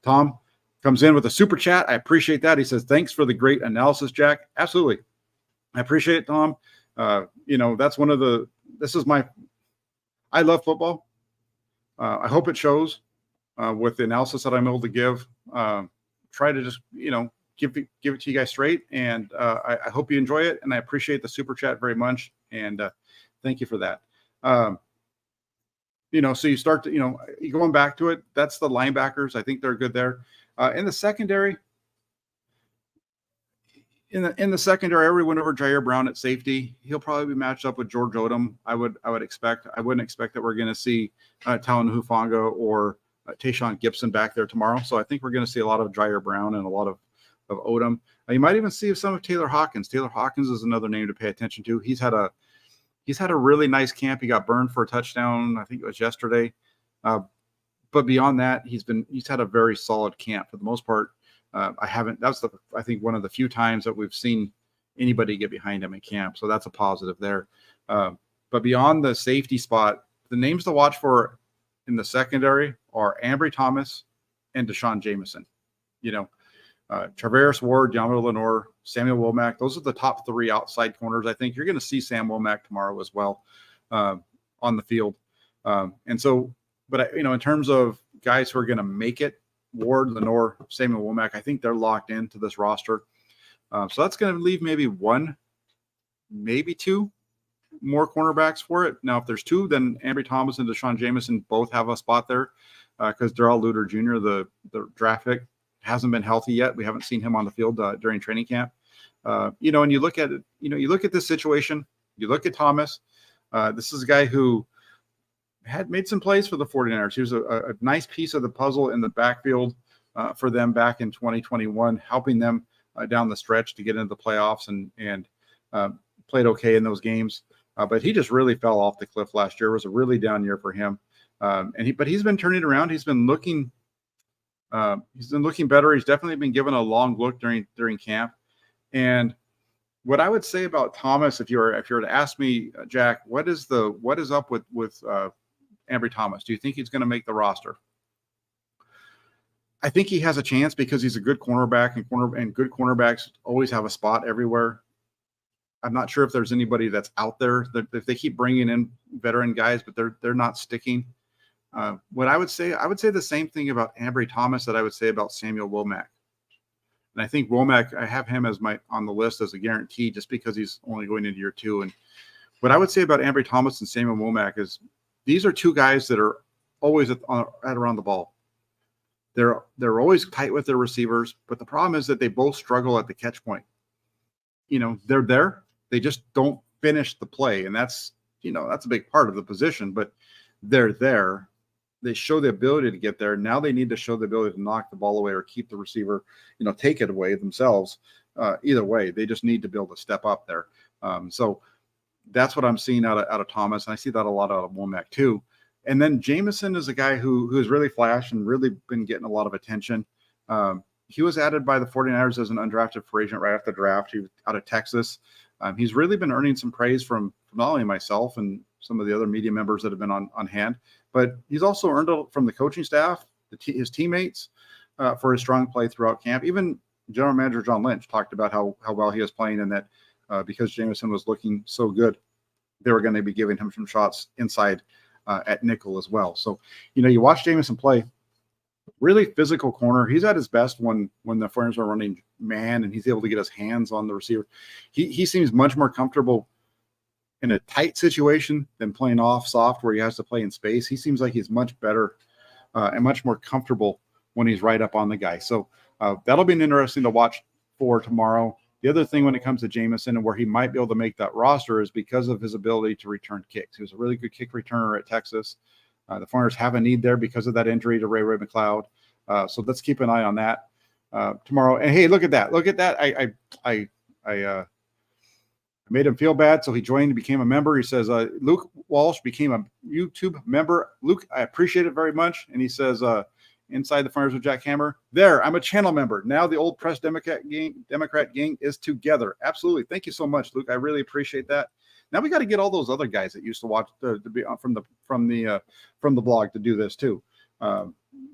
Tom, comes in with a super chat. I appreciate that. He says, thanks for the great analysis, Jack. Absolutely. I appreciate it, Tom. That's I love football. I hope it shows with the analysis that I'm able to give. Try to just, give it to you guys straight. And I hope you enjoy it. And I appreciate the super chat very much. And thank you for that. So you start to, going back to it, that's the linebackers. I think they're good there. In the secondary, in the secondary, everyone over Jair Brown at safety. He'll probably be matched up with George Odom. I would expect. I wouldn't expect that we're going to see Talon Hufanga or Tayshaun Gibson back there tomorrow. So I think we're going to see a lot of Jair Brown and a lot of Odom. You might even see some of Taylor Hawkins. Taylor Hawkins is another name to pay attention to. He's had a really nice camp. He got burned for a touchdown. I think it was yesterday. But beyond that, he's had a very solid camp for the most part. I think one of the few times that we've seen anybody get behind him in camp. So that's a positive there. But beyond the safety spot, the names to watch for in the secondary are Ambry Thomas and Deshaun Jameson. Travaris Ward, Yamil Lenore, Samuel Womack. Those are the top three outside corners. I think you're going to see Sam Womack tomorrow as well on the field. In terms of guys who are going to make it, Ward, Lenore, Samuel Womack, I think they're locked into this roster. So that's going to leave maybe one, maybe two more cornerbacks for it. Now, if there's two, then Ambry Thomas and Deshaun Jameson both have a spot there because Darrell Luter Jr., the draft pick, hasn't been healthy yet. We haven't seen him on the field during training camp. And you look at it, you look at this situation, you look at Thomas. This is a guy who had made some plays for the 49ers. He was a nice piece of the puzzle in the backfield for them back in 2021, helping them down the stretch to get into the playoffs and played okay in those games. But he just really fell off the cliff last year. It was a really down year for him. But he's been turning around. He's been looking better. He's definitely been given a long look during camp. And what I would say about Thomas, if you were to ask me, Jack, what is up with Ambry Thomas? Do you think he's going to make the roster? I think he has a chance because he's a good cornerback, and good cornerbacks always have a spot everywhere. I'm not sure if there's anybody that's out there that if they keep bringing in veteran guys, but they're not sticking. What I would say the same thing about Ambry Thomas that I would say about Samuel Womack. And I think Womack, I have him as on the list as a guarantee just because he's only going into year 2. And what I would say about Ambry Thomas and Samuel Womack is these are two guys that are always at around the ball. They're always tight with their receivers, but the problem is that they both struggle at the catch point. They're there. They just don't finish the play. And that's a big part of the position, but they're there. They show the ability to get there. Now they need to show the ability to knock the ball away or keep the receiver, take it away themselves. Either way, they just need to be able to step up there. So that's what I'm seeing out of Thomas. And I see that a lot out of Womack too. And then Jameson is a guy who has really flashed and really been getting a lot of attention. He was added by the 49ers as an undrafted free agent right after the draft. He was out of Texas. He's really been earning some praise from not only myself and some of the other media members that have been on hand, but he's also earned it from the coaching staff, his teammates, for his strong play throughout camp. Even General Manager John Lynch talked about how well he was playing, and that because Jameson was looking so good, they were going to be giving him some shots inside at nickel as well. So, you watch Jameson play, really physical corner. He's at his best when the 49ers are running man and he's able to get his hands on the receiver. He seems much more comfortable in a tight situation than playing off soft where he has to play in space. He seems like he's much better and much more comfortable when he's right up on the guy. So that'll be interesting to watch for tomorrow. The other thing when it comes to Jameson and where he might be able to make that roster is because of his ability to return kicks. He was a really good kick returner at Texas. The 49ers have a need there because of that injury to Ray McLeod. So let's keep an eye on that tomorrow. And hey, look at that. Look at that. I made him feel bad, so he joined and became a member. He says, Luke Walsh became a YouTube member. Luke, I appreciate it very much. And he says, inside the 49ers with Jack Hammer, there, I'm a channel member. Now the old Press Democrat gang is together. Absolutely. Thank you so much, Luke. I really appreciate that. Now we got to get all those other guys that used to watch to be from the blog to do this too.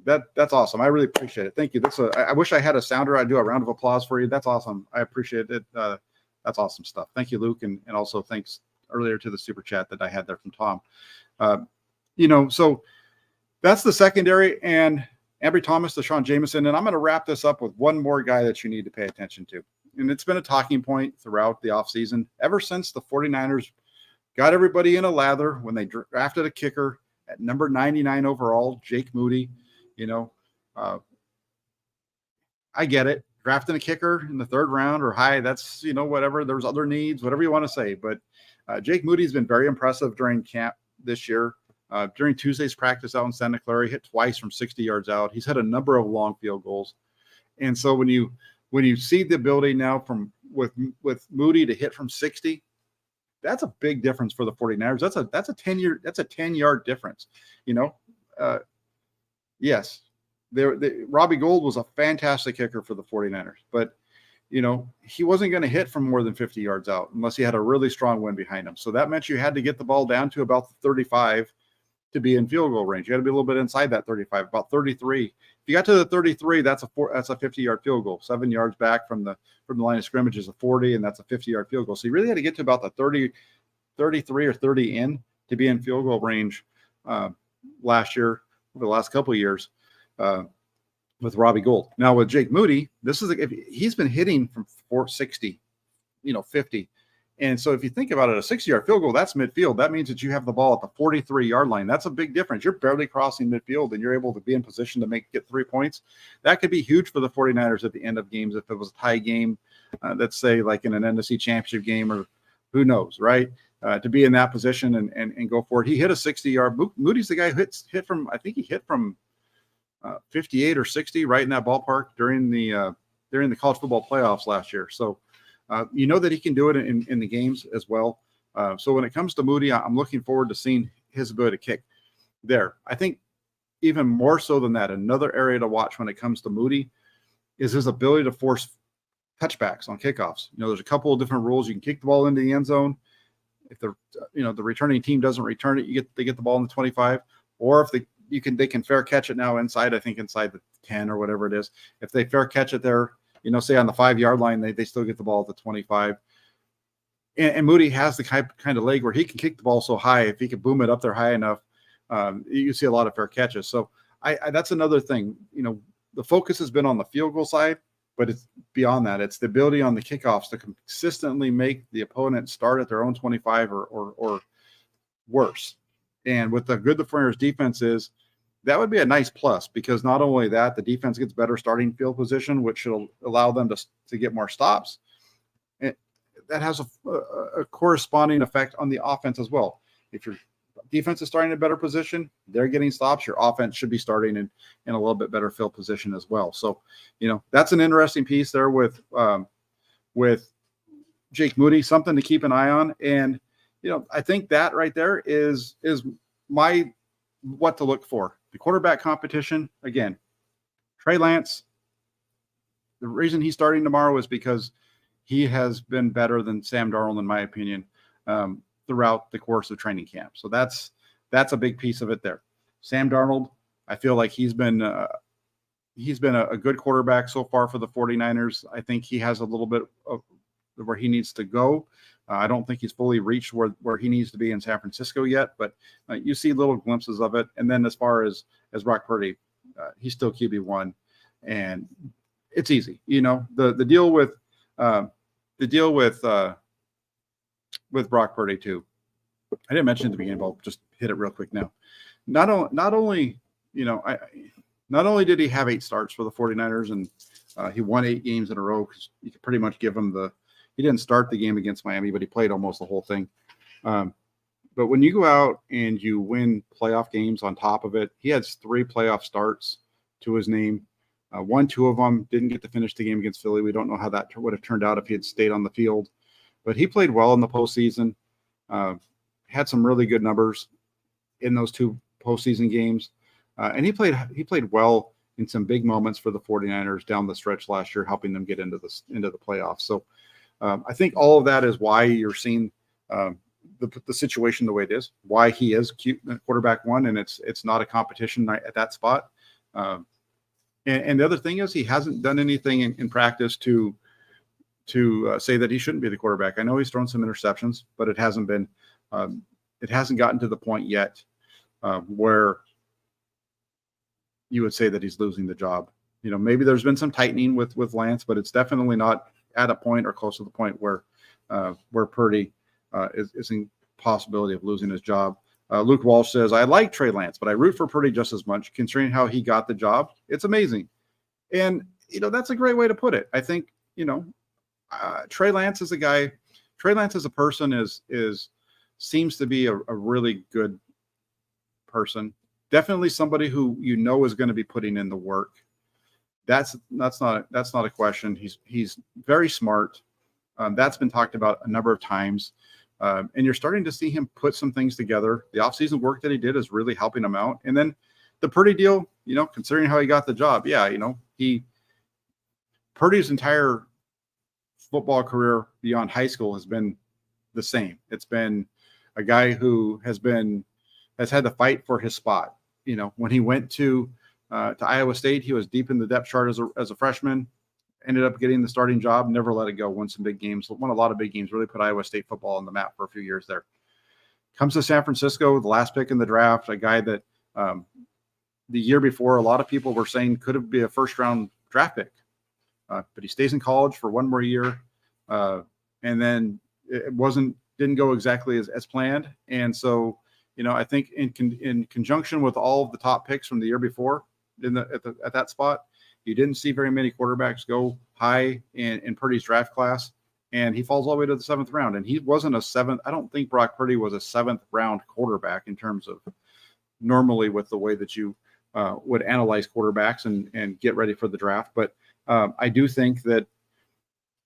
That's awesome. I really appreciate it. Thank you. I wish I had a sounder. I'd do a round of applause for you. That's awesome. I appreciate it. That's awesome stuff. Thank you, Luke. And also thanks earlier to the super chat that I had there from Tom. So that's the secondary, and Ambry Thomas, Deshaun Jameson. And I'm going to wrap this up with one more guy that you need to pay attention to. And it's been a talking point throughout the offseason, ever since the 49ers got everybody in a lather when they drafted a kicker at number 99 overall, Jake Moody. I get it. Drafting a kicker in the third round or high, that's, whatever. There's other needs, whatever you want to say. But Jake Moody's been very impressive during camp this year. During Tuesday's practice out in Santa Clara, he hit twice from 60 yards out. He's had a number of long field goals. And so when you see the ability now with Moody to hit from 60, that's a big difference for the 49ers. That's a 10-yard difference. Yes. Robbie Gould was a fantastic kicker for the 49ers, but he wasn't going to hit from more than 50 yards out unless he had a really strong wind behind him. So that meant you had to get the ball down to about 35 to be in field goal range. You had to be a little bit inside that 35, about 33. If you got to the 33, that's a 50-yard field goal. 7 yards back from the line of scrimmage is a 40, and that's a 50-yard field goal. So you really had to get to about the 30, 33 or 30 in to be in field goal range last year, over the last couple of years. With Robbie Gould. Now with Jake Moody, he's been hitting from 460, 50. And so if you think about it, a 60-yard field goal, that's midfield. That means that you have the ball at the 43-yard line. That's a big difference. You're barely crossing midfield and you're able to be in position to get 3 points. That could be huge for the 49ers at the end of games. If it was a tie game, let's say like in an NFC championship game, or who knows, right? To be in that position and go for it. He hit a 60-yard. Moody's the guy who hit from, I think he hit from 58 or 60, right in that ballpark during the college football playoffs last year. So that he can do it in the games as well. So when it comes to Moody, I'm looking forward to seeing his ability to kick there. I think even more so than that, another area to watch when it comes to Moody is his ability to force touchbacks on kickoffs. There's a couple of different rules. You can kick the ball into the end zone. If the returning team doesn't return it, they get the ball in the 25, or if they can fair catch it now inside the 10 or whatever it is. If they fair catch it there, say on the 5-yard line, they still get the ball at the 25. And Moody has the kind of leg where he can kick the ball so high. If he can boom it up there high enough, you see a lot of fair catches. So that's another thing. The focus has been on the field goal side, but it's beyond that. It's the ability on the kickoffs to consistently make the opponent start at their own 25 or worse. And with the 49ers defense is, that would be a nice plus, because not only that, the defense gets better starting field position, which should allow them to get more stops. And that has a corresponding effect on the offense as well. If your defense is starting in a better position, they're getting stops. Your offense should be starting in a little bit better field position as well. So, that's an interesting piece there with Jake Moody, something to keep an eye on. And I think that right there is my what to look for. The quarterback competition, again, Trey Lance, the reason he's starting tomorrow is because he has been better than Sam Darnold, in my opinion, throughout the course of training camp. So that's a big piece of it there. Sam Darnold, I feel like he's been a good quarterback so far for the 49ers. I think he has a little bit of where he needs to go. I don't think he's fully reached where he needs to be in San Francisco yet, but you see little glimpses of it. And then as far as Brock Purdy, he's still QB1, and it's easy. The deal with Brock Purdy too. I didn't mention it at the beginning, but I'll just hit it real quick now. Not only did he have 8 starts for the 49ers, and he won 8 games in a row, because you could pretty much give him he didn't start the game against Miami, but he played almost the whole thing. But when you go out and you win playoff games on top of it, he has 3 playoff starts to his name. 2 of them didn't get to finish the game against Philly. We don't know how that would have turned out if he had stayed on the field. But he played well in the postseason, had some really good numbers in those 2 postseason games. And he played well in some big moments for the 49ers down the stretch last year, helping them get into the playoffs. So I think all of that is why you're seeing the situation the way it is, why he is quarterback one, and it's not a competition at that spot. And the other thing is he hasn't done anything in practice to say that he shouldn't be the quarterback. I know he's thrown some interceptions, but it hasn't gotten to the point yet where you would say that he's losing the job. Maybe there's been some tightening with Lance, but it's definitely not at a point or close to the point where Purdy is in possibility of losing his job. Luke Walsh says, I like Trey Lance, but I root for Purdy just as much, considering how he got the job. It's amazing. And, that's a great way to put it. I think, Trey Lance is a guy, Trey Lance as a person seems to be a really good person. Definitely somebody who is going to be putting in the work. That's not a question. He's very smart. That's been talked about a number of times. And you're starting to see him put some things together. The offseason work that he did is really helping him out. And then the Purdy deal, considering how he got the job, Purdy's entire football career beyond high school has been the same. It's been a guy who has had to fight for his spot. When he went to Iowa State, he was deep in the depth chart as a freshman. Ended up getting the starting job, never let it go, won some big games, won a lot of big games, really put Iowa State football on the map for a few years there. Comes to San Francisco, the last pick in the draft, a guy that the year before a lot of people were saying could be a first-round draft pick. But he stays in college for one more year, and then it didn't go exactly as planned. And so, I think in conjunction with all of the top picks from the year before at that spot, you didn't see very many quarterbacks go high in Purdy's draft class, and he falls all the way to the 7th round. And he wasn't a 7th. I don't think Brock Purdy was a 7th round quarterback in terms of normally with the way that you would analyze quarterbacks and get ready for the draft. But I do think that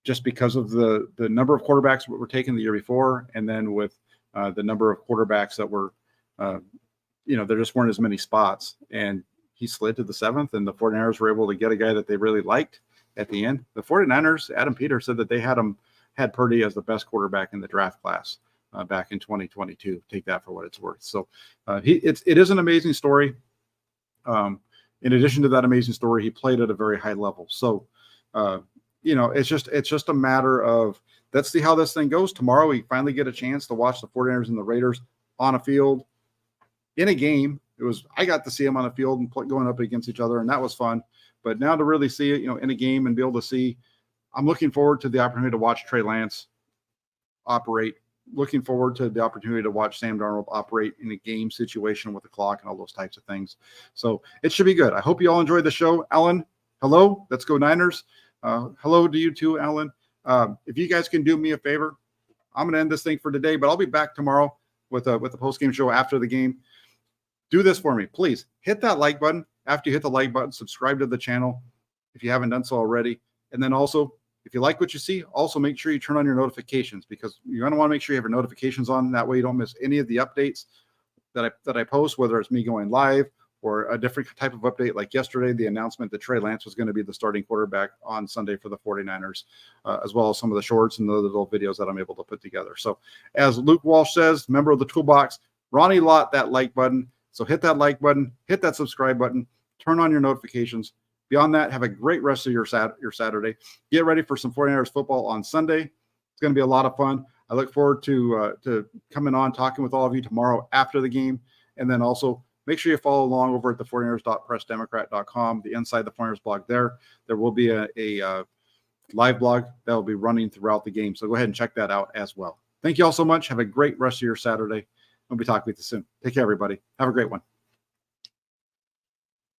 just because of the number of quarterbacks that were taken the year before, and then with the number of quarterbacks that were, there just weren't as many spots, and he slid to the 7th, and the 49ers were able to get a guy that they really liked at the end. The 49ers, Adam Peters said that they had Purdy as the best quarterback in the draft class back in 2022. Take that for what it's worth. So it is an amazing story. In addition to that amazing story, he played at a very high level. So, it's just a matter of let's see how this thing goes. Tomorrow, we finally get a chance to watch the 49ers and the Raiders on a field in a game. I got to see them on a field and going up against each other, and that was fun. But now to really see it, in a game and be able to see, I'm looking forward to the opportunity to watch Trey Lance operate. Looking forward to the opportunity to watch Sam Darnold operate in a game situation with the clock and all those types of things. So it should be good. I hope you all enjoyed the show. Alan, hello. Let's go Niners. Hello to you too, Alan. If you guys can do me a favor, I'm going to end this thing for today, but I'll be back tomorrow with a post-game show after the game. Do this for me, please. Hit that like button. After you hit the like button, subscribe to the channel if you haven't done so already. And then also, if you like what you see, also make sure you turn on your notifications, because you're going to want to make sure you have your notifications on. That way you don't miss any of the updates that I post, whether it's me going live or a different type of update like yesterday, the announcement that Trey Lance was going to be the starting quarterback on Sunday for the 49ers, as well as some of the shorts and the little videos that I'm able to put together. So as Luke Walsh says, member of the Toolbox, Ronnie Lott, that like button. So hit that like button, hit that subscribe button, turn on your notifications. Beyond that, have a great rest of your Saturday. Get ready for some 49ers football on Sunday. It's going to be a lot of fun. I look forward to coming on, talking with all of you tomorrow after the game. And then also make sure you follow along over at the 49ers.pressdemocrat.com, the Inside the 49ers blog there. There will be a live blog that will be running throughout the game. So go ahead and check that out as well. Thank you all so much. Have a great rest of your Saturday. We'll be talking with you soon. Take care, everybody. Have a great one.